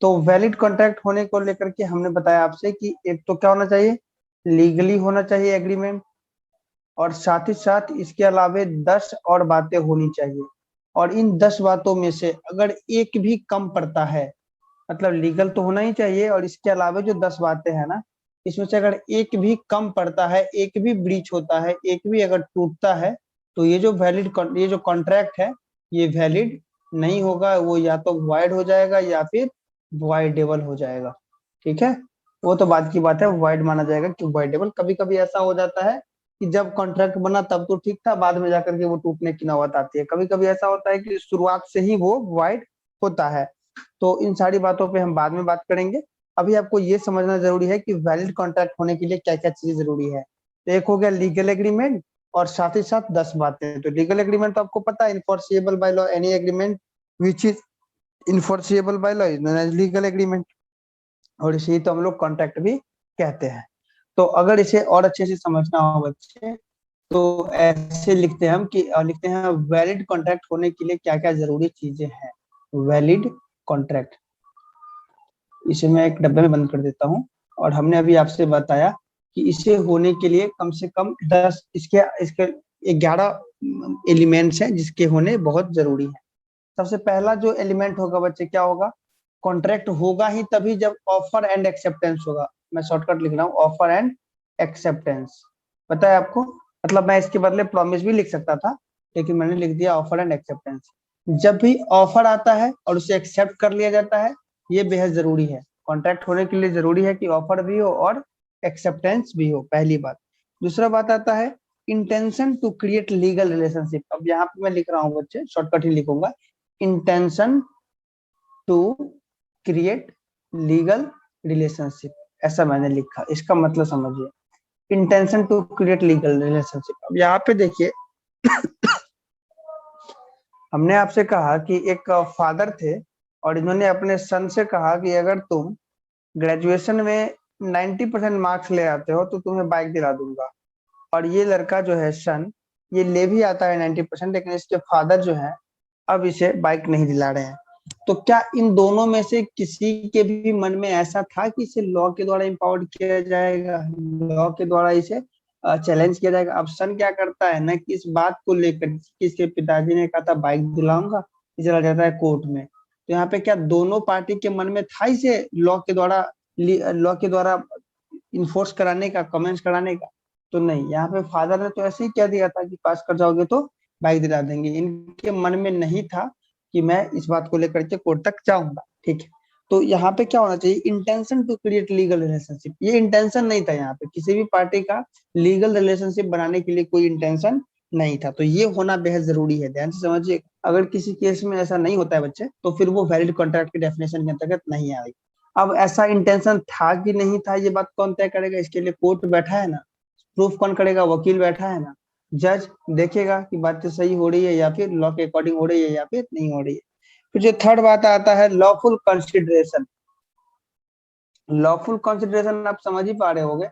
तो वैलिड कॉन्ट्रैक्ट होने को लेकर के हमने बताया आपसे कि एक तो क्या होना चाहिए? लीगली होना चाहिए एग्रीमेंट, और साथ ही साथ इसके अलावे 10 और बातें होनी चाहिए। और इन 10 बातों में से अगर एक भी कम पड़ता है, मतलब लीगल तो होना ही चाहिए, और इसके अलावा जो 10 बातें हैं ना, इसमें से अगर एक भी कम पड़ता है, एक भी ब्रीच होता है, एक भी अगर टूटता है, तो ये जो कॉन्ट्रैक्ट है ये वैलिड नहीं होगा, वो या तो वॉइड हो जाएगा या फिर वॉइडेबल हो जाएगा, ठीक है। वो तो बात की बात है, वॉइड माना जाएगा कि वॉइडेबल। कभी कभी ऐसा हो जाता है कि जब कॉन्ट्रैक्ट बना तब तो ठीक था, बाद में जाकर के वो टूटने की नौबत आती है। कभी कभी ऐसा होता है कि शुरुआत से ही वो वॉइड होता है। तो इन सारी बातों पे हम बाद में बात करेंगे। अभी आपको ये समझना जरूरी है कि वैलिड कॉन्ट्रैक्ट होने के लिए क्या क्या चीजें जरूरी है। तो एक हो गया लीगल एग्रीमेंट, और साथ ही साथ 10 बातें। तो लीगल एग्रीमेंट तो आपको पता है, enforceable by law any agreement which is enforceable by law is known as legal agreement, और इसे तो हम लोग कॉन्ट्रैक्ट भी कहते हैं। तो अगर इसे और अच्छे से समझना हो बच्चे, तो ऐसे लिखते हैं हम कि लिखते हैं वैलिड कॉन्ट्रैक्ट होने के लिए क्या क्या जरूरी चीजें हैं। वैलिड कॉन्ट्रैक्ट, इसे मैं एक डब्बे में बंद कर देता हूँ। और हमने अभी आपसे बताया कि इसे होने के लिए कम से कम 10, इसके इसके 11 एलिमेंट्स हैं जिसके होने बहुत जरूरी है। सबसे पहला जो एलिमेंट होगा बच्चे क्या होगा? कॉन्ट्रैक्ट होगा ही तभी जब ऑफर एंड एक्सेप्टेंस होगा। मैं शॉर्टकट लिख रहा हूँ, ऑफर एंड एक्सेप्टेंस। पता है आपको, मतलब मैं इसके बदले प्रॉमिस भी लिख सकता था, लेकिन मैंने लिख दिया ऑफर एंड एक्सेप्टेंस। जब भी ऑफर आता है और उसे एक्सेप्ट कर लिया जाता है, ये बेहद जरूरी है। कॉन्ट्रैक्ट होने के लिए जरूरी है कि ऑफर भी हो और एक्सेप्टेंस भी हो, पहली बात। दूसरा बात आता है intention to create legal relationship. अब यहाँ पे मैं लिख रहा हूँ बच्चे, शॉर्टकट ही लिखूंगा, intention to create legal relationship, ऐसा मैंने लिखा। इसका मतलब समझिए, intention to create legal relationship. अब यहाँ पे देखिए हमने आपसे कहा कि एक फादर थे और इन्होंने अपने सन से कहा कि अगर तुम ग्रेजुएशन में 90% मार्क्स ले आते हो तो तुम्हें बाइक दिला दूंगा। और ये लड़का जो है सन, ये ले भी आता है 90%, लेकिन इसके फादर जो है अब इसे बाइक नहीं दिला रहे हैं। तो क्या इन दोनों में से किसी के भी मन में ऐसा था कि इसे लॉ के द्वारा एम्पावर्ड किया जाएगा, लॉ के द्वारा इसे चैलेंज किया जाएगा? अब सन क्या करता है ना कि इस बात को लेकर कि इसके पिताजी ने कहा था बाइक दिलाऊंगा, ये चला जाता है कोर्ट में। तो यहाँ पे क्या दोनों पार्टी के मन में था इसे लॉ के द्वारा इन्फोर्स कराने का, कमेंस कराने का? तो नहीं, यहाँ पे फादर ने तो ऐसे ही कह दिया था कि पास कर जाओगे तो बाइक दिला देंगे। इनके मन में नहीं था कि मैं इस बात को लेकर के कोर्ट तक जाऊंगा, ठीक है। तो यहाँ पे क्या होना चाहिए? Intention to create legal relationship. ये इंटेंशन नहीं था, यहाँ पे किसी भी पार्टी का लीगल रिलेशनशिप बनाने के लिए कोई इंटेंशन नहीं था। तो ये होना बेहद जरूरी है, ध्यान से समझिए। अगर किसी केस में ऐसा नहीं होता है बच्चे, तो फिर वो वैलिड कॉन्ट्रैक्ट के डेफिनेशन के अंतर्गत नहीं आएगी। अब ऐसा इंटेंशन था कि नहीं था, ये बात कौन तय करेगा? इसके लिए कोर्ट बैठा है ना, प्रूफ कौन करेगा? वकील बैठा है ना, जज देखेगा कि बात सही हो रही है या फिर लॉ के अकॉर्डिंग हो रही है या फिर नहीं हो रही है। फिर जो थर्ड बात आता है लॉफुल कंसिडरेशन। लॉफुल कंसिडरेशन आप समझ ही पा रहे होंगे,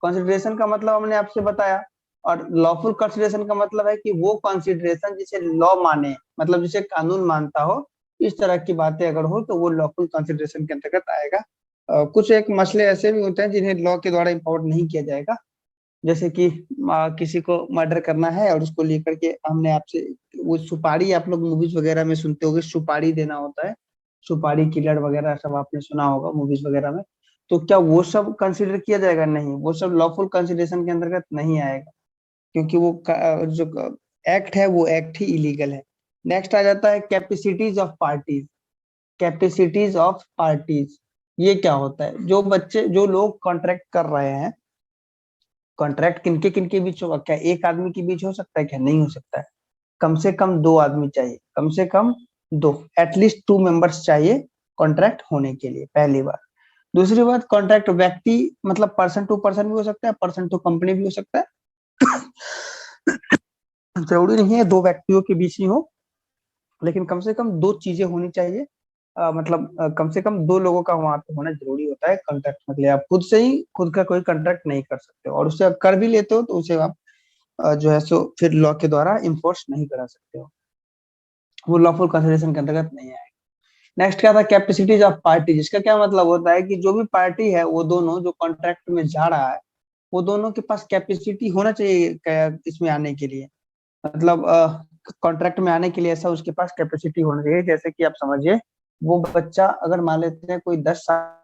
कंसिडरेशन का मतलब हमने आपसे बताया, और लॉफुल कंसिडरेशन का मतलब है कि वो कंसिडरेशन जिसे लॉ माने, मतलब जिसे कानून मानता हो, इस तरह की बातें अगर हो तो वो लॉफुल कंसिडरेशन के अंतर्गत आएगा। कुछ एक मसले ऐसे भी होते हैं जिन्हें लॉ के द्वारा इम्पावर नहीं किया जाएगा, जैसे कि किसी को मर्डर करना है और उसको लेकर के हमने आपसे, वो सुपारी आप लोग मूवीज वगैरह में सुनते होंगे, सुपारी देना होता है, सुपारी किलर वगैरह सब आपने सुना होगा मूवीज वगैरह में। तो क्या वो सब कंसिडर किया जाएगा? नहीं, वो सब लॉफुल कंसिडरेशन के अंतर्गत नहीं आएगा, क्योंकि वो जो एक्ट है वो एक्ट ही इलीगल है। नेक्स्ट आ जाता है capacities of parties. Capacities of parties ये क्या होता है? जो बच्चे, जो लोग कॉन्ट्रैक्ट कर रहे हैं, कॉन्ट्रैक्ट किनके किनके बीच होगा? क्या एक आदमी के बीच हो सकता है? क्या नहीं हो सकता है? कम से कम दो आदमी चाहिए, कम से कम दो, एटलीस्ट टू मेंबर्स चाहिए कॉन्ट्रैक्ट होने के लिए, पहली बात। दूसरी बात, कॉन्ट्रैक्ट व्यक्ति मतलब पर्सन टू पर्सन भी हो सकता है, पर्सन टू कंपनी भी हो सकता है। जरूरी नहीं है दो व्यक्तियों के बीच ही हो, लेकिन कम से कम दो चीजें होनी चाहिए। मतलब कम से कम दो लोगों का वहां पे होना जरूरी होता है कॉन्ट्रैक्ट। मतलब आप खुद से ही खुद का कोई कॉन्ट्रैक्ट नहीं कर सकते हो, और उसे आप कर भी लेते हो तो उसे आप जो है सो फिर लॉ के द्वारा इन्फोर्स नहीं करा सकते हो, वो लॉफुल कंसिडरेशन के अंतर्गत नहीं आएगा। नेक्स्ट क्या था? Capacities of party. जिसका क्या मतलब होता है कि जो भी पार्टी है, वो दोनों जो कॉन्ट्रैक्ट में जा रहा है, वो दोनों के पास कैपेसिटी होना चाहिए इसमें आने के लिए। मतलब कॉन्ट्रैक्ट में आने के लिए ऐसा उसके पास कैपेसिटी होना चाहिए। जैसे कि आप समझिए, वो बच्चा अगर मान लेते हैं कोई 10 साल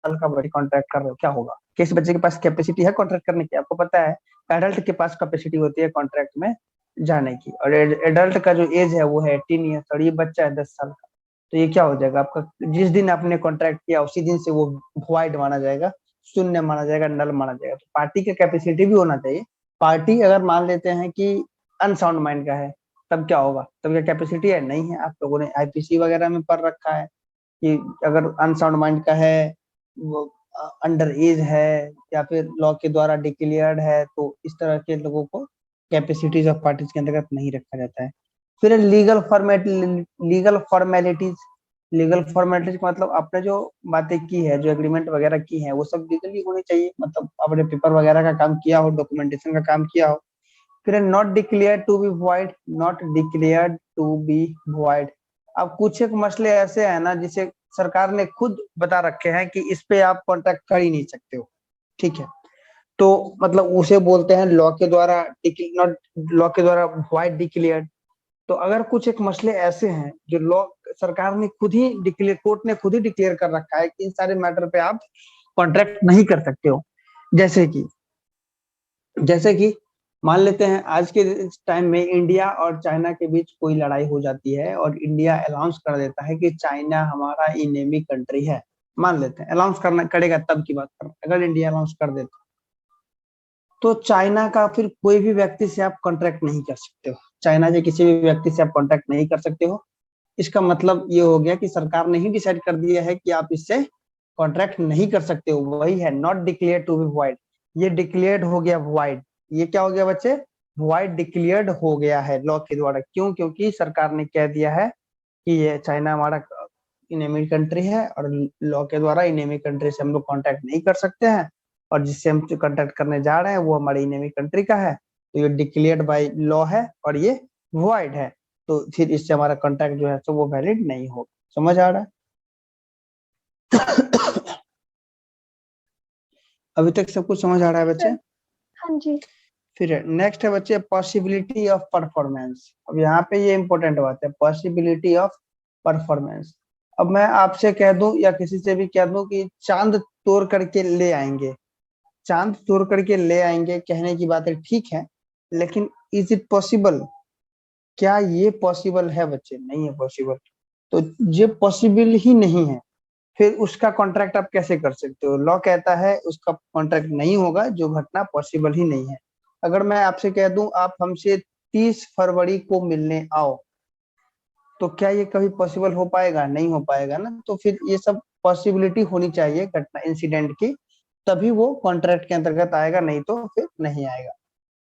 का बड़ी कॉन्ट्रैक्ट कर रहे हो, क्या होगा? किस बच्चे के पास कैपेसिटी है कॉन्ट्रैक्ट करने की? आपको पता है एडल्ट के पास कैपेसिटी होती है कॉन्ट्रैक्ट में जाने की, और एडल्ट का जो एज है वो है 18 ईयर्स, और ये बच्चा है 10 साल का। तो ये क्या हो जाएगा आपका? जिस दिन आपने कॉन्ट्रैक्ट किया उसी दिन से वो वॉइड माना जाएगा, शून्य माना जाएगा, नल माना जाएगा। तो पार्टी का कैपेसिटी भी होना चाहिए। पार्टी अगर मान लेते हैं कि अनसाउंड माइंड का है, तब क्या होगा? तब क्या कैपेसिटी है? नहीं है। आप लोगों ने आईपीसी वगैरह में पढ़ रखा है कि अगर अनसाउंड माइंड का है, वो अंडर एज है, या फिर लॉ के द्वारा डिक्लेयर्ड है, तो इस तरह के लोगों को कैपेसिटीज ऑफ पार्टीज के अंतर्गत नहीं रखा जाता है। फिर लीगल फॉर्मेलिटीज का मतलब आपने जो बातें की है, जो एग्रीमेंट वगैरह की है, वो सब लीगली होनी चाहिए। मतलब आपने पेपर वगैरह का काम किया हो, डॉक्यूमेंटेशन का काम किया हो। फिर not declare to be void. Not declare to be void. अब कुछ एक मसले ऐसे हैं ना, जिसे सरकार ने खुद बता रखे हैं कि इस पे आप कॉन्ट्रैक्ट कर ही नहीं सकते हो, ठीक है? तो मतलब उसे बोलते हैं लॉ के द्वारा नॉट, लॉ के द्वारा वॉइड डिक्लेयर्ड। तो अगर कुछ एक मसले ऐसे हैं जो लॉ, सरकार ने खुद ही डिक्लेयर, कोर्ट ने खुद ही डिक्लेयर कर रखा है कि इन सारे मैटर पे आप कॉन्ट्रैक्ट नहीं कर सकते हो। जैसे कि जैसे कि मान लेते हैं आज के टाइम में इंडिया और चाइना के बीच कोई लड़ाई हो जाती है, और इंडिया अनाउंस कर देता है कि चाइना हमारा इनेमी कंट्री है। मान लेते हैं अनाउंस करना, करेगा तब की बात कर, अगर इंडिया अनाउंस कर देता, तो चाइना का फिर कोई भी व्यक्ति से आप कॉन्ट्रैक्ट नहीं कर सकते हो। चाइना के किसी भी व्यक्ति से आप कॉन्ट्रैक्ट नहीं कर सकते हो। इसका मतलब ये हो गया कि सरकार ने ही डिसाइड कर दिया है कि आप इससे कॉन्ट्रैक्ट नहीं कर सकते हो। वही है not declare to be void. ये डिक्लेयर्ड हो गया वॉइड। ये क्या हो गया बच्चे? वॉइड डिक्लेयर्ड हो गया है लॉ के द्वारा। क्यों? क्योंकि सरकार ने कह दिया है कि ये चाइना हमारा इनेमी कंट्री है, और लॉ के द्वारा इनेमी कंट्री से हम लोग कॉन्टैक्ट नहीं कर सकते हैं, और जिससे हम कॉन्टैक्ट करने जा रहे हैं वो हमारी इनेमी कंट्री का है। तो ये डिक्लेयर्ड बाय लॉ है और ये वॉइड है। तो फिर इससे हमारा कॉन्टैक्ट जो है तो वो वैलिड नहीं होगा। समझ आ रहा है? अभी तक सब कुछ समझ आ रहा है बच्चे? हाँ जी। फिर नेक्स्ट है बच्चे पॉसिबिलिटी ऑफ परफॉर्मेंस। अब यहाँ पे ये इंपॉर्टेंट बात है, पॉसिबिलिटी ऑफ परफॉर्मेंस। अब मैं आपसे कह दूं या किसी से भी कह दूं कि चांद तोड़ करके ले आएंगे, चांद तोड़ करके ले आएंगे, कहने की बात है, ठीक है, लेकिन इज इट पॉसिबल? क्या ये पॉसिबल है बच्चे? नहीं है पॉसिबल। तो ये पॉसिबल ही नहीं है, फिर उसका कॉन्ट्रैक्ट आप कैसे कर सकते हो? लॉ कहता है उसका कॉन्ट्रैक्ट नहीं होगा जो घटना पॉसिबल ही नहीं है। अगर मैं आपसे कह दूं आप हमसे 30 फरवरी को मिलने आओ, तो क्या ये कभी पॉसिबल हो पाएगा? नहीं हो पाएगा ना। तो फिर ये सब पॉसिबिलिटी होनी चाहिए घटना इंसिडेंट की, तभी वो कॉन्ट्रैक्ट के अंतर्गत आएगा, नहीं तो फिर नहीं आएगा।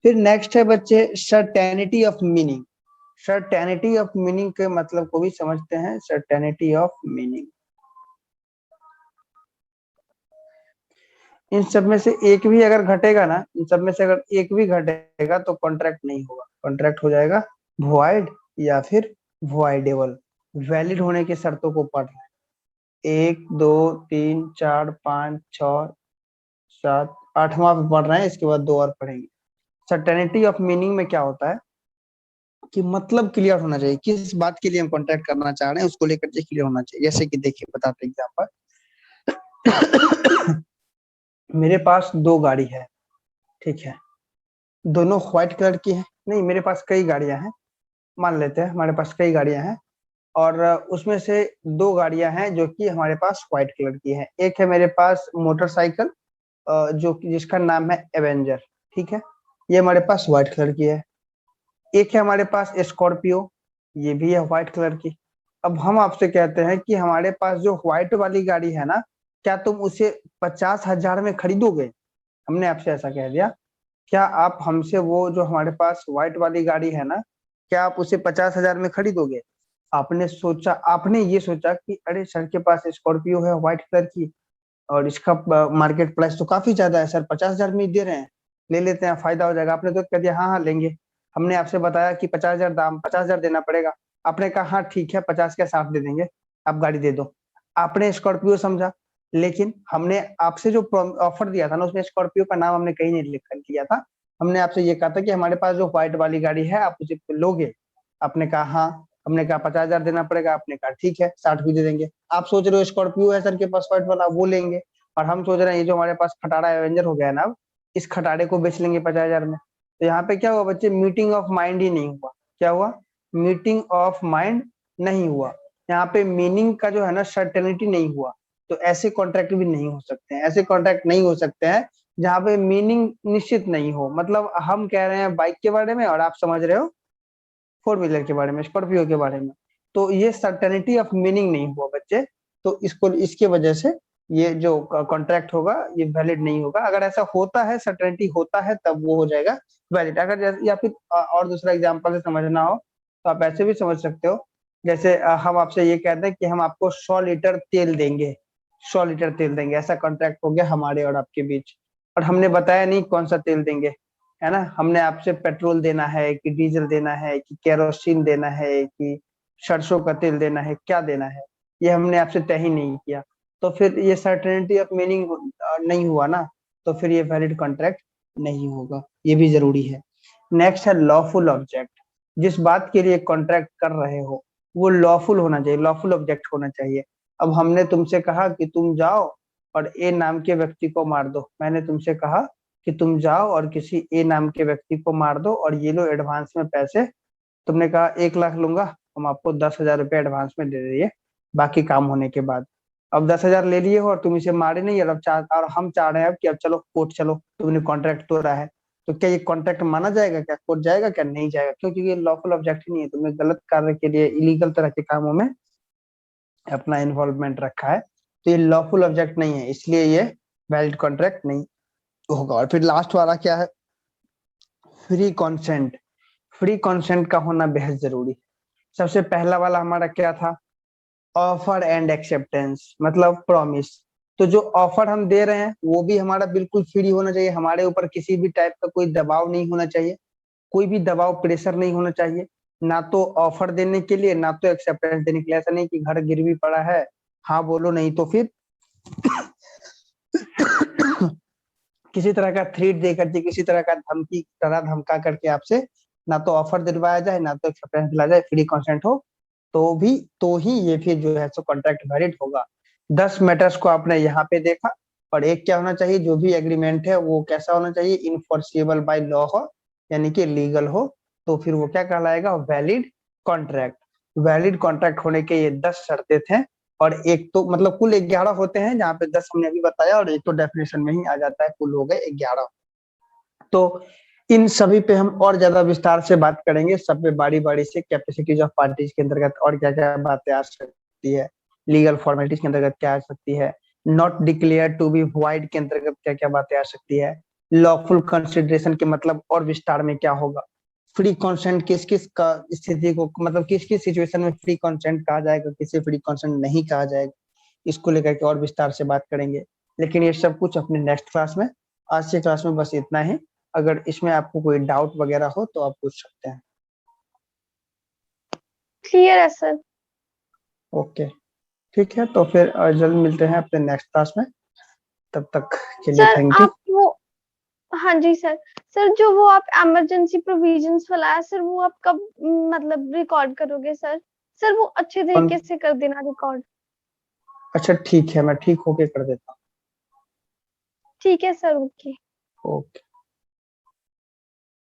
फिर नेक्स्ट है बच्चे certainty of meaning. Certainty of meaning के मतलब को भी समझते हैं। सर्टेनिटी ऑफ मीनिंग, इन सब में से एक भी अगर घटेगा ना, इन सब में से अगर एक भी घटेगा तो कॉन्ट्रैक्ट नहीं होगा, कॉन्ट्रैक्ट हो जाएगा वॉइड या फिर वॉइडेबल। वैलिड होने की शर्तों को पढ़ रहे हैं, 1 2 3 4 5 6 7 8वां पे पढ़ रहे हैं, इसके बाद 2 और पढ़ेंगे। सर्टेनिटी ऑफ मीनिंग में क्या होता है कि मतलब क्लियर होना चाहिए, किस बात के लिए हम कॉन्ट्रैक्ट करना चाह रहे हैं उसको लेकर के क्लियर होना चाहिए। जैसे कि देखिए बताते एग्जाम्पल, मेरे पास 2 गाड़ी है, ठीक है, दोनों व्हाइट कलर की है। नहीं, मेरे पास कई गाड़ियां हैं, मान लेते हैं हमारे पास कई गाड़ियां हैं, और उसमें से 2 गाड़ियां हैं जो कि हमारे पास व्हाइट कलर की है। एक है मेरे पास मोटरसाइकिल जो कि जिसका नाम है एवेंजर, ठीक है, ये हमारे पास व्हाइट कलर की है। एक है हमारे पास स्कॉर्पियो, ये भी है व्हाइट कलर की। अब हम आपसे कहते हैं कि हमारे पास जो व्हाइट वाली गाड़ी है ना, क्या तुम उसे 50,000 में खरीदोगे? हमने आपसे ऐसा कह दिया, क्या आप हमसे वो जो हमारे पास व्हाइट वाली गाड़ी है ना, क्या आप उसे 50,000 में खरीदोगे? आपने सोचा, आपने ये सोचा कि अरे सर के पास स्कॉर्पियो है व्हाइट कलर की, और इसका मार्केट प्राइस तो काफी ज्यादा है सर, 50,000 में ही दे रहे हैं, ले लेते हैं, फायदा हो जाएगा। आपने तो कह दिया हाँ हाँ लेंगे। हमने आपसे बताया कि 50,000 दाम, 50,000 देना पड़ेगा। आपने कहा हाँ ठीक है, 50 के 60 दे देंगे, आप गाड़ी दे दो। आपने स्कॉर्पियो समझा, लेकिन हमने आपसे जो ऑफर दिया था ना, उसमें स्कॉर्पियो का नाम हमने कहीं नहीं लिख कर दिया था। हमने आपसे ये कहा था कि हमारे पास जो व्हाइट वाली गाड़ी है आप उसे लोगे? आपने कहा हाँ। हमने कहा 50,000 देना पड़ेगा, आपने कहा ठीक है 60 भी दे देंगे। आप सोच रहे हो स्कॉर्पियो है सर के पास व्हाइट वाला, वो लेंगे, और हम सोच रहे हैं ये जो हमारे पास खटारा एवेंजर हो गया ना, अब इस खटारे को बेच लेंगे 50,000 में। तो यहाँ पे क्या हुआ बच्चे, मीटिंग ऑफ माइंड ही नहीं हुआ। क्या हुआ? मीटिंग ऑफ माइंड नहीं हुआ। यहाँ पे मीनिंग का जो है ना सर्टेनिटी नहीं हुआ। तो ऐसे कॉन्ट्रैक्ट भी नहीं हो सकते हैं, ऐसे कॉन्ट्रैक्ट नहीं हो सकते हैं जहाँ पे मीनिंग निश्चित नहीं हो। मतलब हम कह रहे हैं बाइक के बारे में और आप समझ रहे हो 4 व्हीलर के बारे में, स्कॉर्पियो के बारे में। तो ये सर्टेनिटी ऑफ मीनिंग नहीं हुआ बच्चे। तो इसको, इसके वजह से ये जो कॉन्ट्रैक्ट होगा ये वैलिड नहीं होगा। अगर ऐसा होता है, सर्टेनिटी होता है, तब वो हो जाएगा वैलिड। अगर या फिर और दूसरा एग्जांपल से समझना हो तो आप ऐसे भी समझ सकते हो। जैसे हम आपसे ये कहते हैं कि हम आपको 100 लीटर तेल देंगे, 100 लीटर तेल देंगे, ऐसा कॉन्ट्रैक्ट हो गया हमारे और आपके बीच। और हमने बताया नहीं कौन सा तेल देंगे, है ना। हमने आपसे पेट्रोल देना है कि डीजल देना है कि केरोसिन देना है कि सरसों का तेल देना है, क्या देना है, ये हमने आपसे तय ही नहीं किया। तो फिर ये सर्टेनिटी ऑफ मीनिंग नहीं हुआ ना, तो फिर ये वैलिड कॉन्ट्रैक्ट नहीं होगा, ये भी जरूरी है। नेक्स्ट है लॉफुल ऑब्जेक्ट। जिस बात के लिए कॉन्ट्रैक्ट कर रहे हो वो लॉफुल होना चाहिए, लॉफुल ऑब्जेक्ट होना चाहिए। अब हमने तुमसे कहा कि तुम जाओ और ए नाम के व्यक्ति को मार दो। मैंने तुमसे कहा कि तुम जाओ और किसी ए नाम के व्यक्ति को मार दो और ये लो एडवांस में पैसे। तुमने कहा 1 लाख लूंगा, हम आपको 10,000 रुपये एडवांस में दे दिए बाकी काम होने के बाद। अब 10,000 ले लिए हो और तुम इसे मारे नहीं, और अब और हम चाह रहे हैं अब कि अब चलो कोर्ट चलो, तुमने कॉन्ट्रैक्ट तोड़ा है। तो क्या ये कॉन्ट्रैक्ट माना जाएगा? क्या कोर्ट जाएगा? क्या नहीं जाएगा? क्योंकि ये लॉफुल ऑब्जेक्ट ही नहीं है, तुमने गलत कार्य के लिए, इलीगल तरह के कामों में अपना इन्वॉल्वमेंट रखा है। तो ये लॉफुल ऑब्जेक्ट नहीं है, इसलिए ये वैलिड कॉन्ट्रैक्ट नहीं होगा। और फिर लास्ट वाला क्या है, फ्री कॉन्सेंट। फ्री कॉन्सेंट का होना बेहद जरूरी है। सबसे पहला वाला हमारा क्या था, ऑफर एंड एक्सेप्टेंस, मतलब प्रॉमिस। तो जो ऑफर हम दे रहे हैं वो भी हमारा बिल्कुल फ्री होना चाहिए, हमारे ऊपर किसी भी टाइप का कोई दबाव नहीं होना चाहिए, कोई भी दबाव प्रेशर नहीं होना चाहिए, ना तो ऑफर देने के लिए ना तो एक्सेप्टेंस देने के लिए। ऐसा नहीं कि घर गिरवी पड़ा है, हाँ बोलो नहीं तो फिर किसी तरह का थ्रेट दे करके, किसी तरह का धमकी तरह धमका करके आपसे ना तो ऑफर दिलवाया जाए ना तो एक्सेप्टेंस दिलाया जाए, फ्री कॉन्सेंट हो तो भी, तो ही ये फिर जो है सो कॉन्ट्रैक्ट वैलिड होगा। 10 मैटर्स को आपने यहाँ पे देखा। और एक क्या होना चाहिए, जो भी एग्रीमेंट है वो कैसा होना चाहिए, इनफोर्सिबल बाय लॉ हो, यानी कि लीगल हो, तो फिर वो क्या कहलाएगा, वैलिड कॉन्ट्रैक्ट। वैलिड कॉन्ट्रैक्ट होने के ये 10 शर्तें थे। और एक तो मतलब कुल 11 होते हैं, जहाँ पे 10 हमने अभी बताया, और एक तो डेफिनेशन में ही आ जाता है, कुल हो गए 11। तो इन सभी पे हम और ज्यादा विस्तार से बात करेंगे, सब पे बारी बारी से। कैपेसिटीज ऑफ पार्टीज के अंतर्गत और क्या क्या बातें आ सकती है, लीगल फॉर्मेलिटीज के अंतर्गत क्या आ सकती है, not declare to be void के अंतर्गत क्या क्या बातें आ सकती है, लॉफुल कंसिडरेशन के मतलब और विस्तार में क्या होगा, फ्री कंसेंट किस किस का स्थिति को, मतलब किस किस सिचुएशन में फ्री कंसेंट कहा जाएगा, किसे फ्री कंसेंट नहीं कहा जाएगा, इसको लेकर के और विस्तार से बात करेंगे। लेकिन ये सब कुछ अपने नेक्स्ट क्लास में। आज के क्लास में बस इतना ही। अगर इसमें आपको कोई डाउट वगैरह हो तो आप पूछ सकते हैं। क्लियर है सर। ओके, ठीक है, तो फिर जल्द मिलते हैं अपने नेक्स्ट क्लास में। तब तक के लिए सर थैंक यू। आप वो, हाँ जी सर। सर जो वो आप इमरजेंसी प्रोविजंस वाला है सर, वो आप कब मतलब रिकॉर्ड करोगे सर? सर वो अच्छे तरीके से कर देना रिकॉर्ड। अच्छा ठीक है, मैं ठीक होके कर देता ठीक है सर, ओके। हूँ। ओके।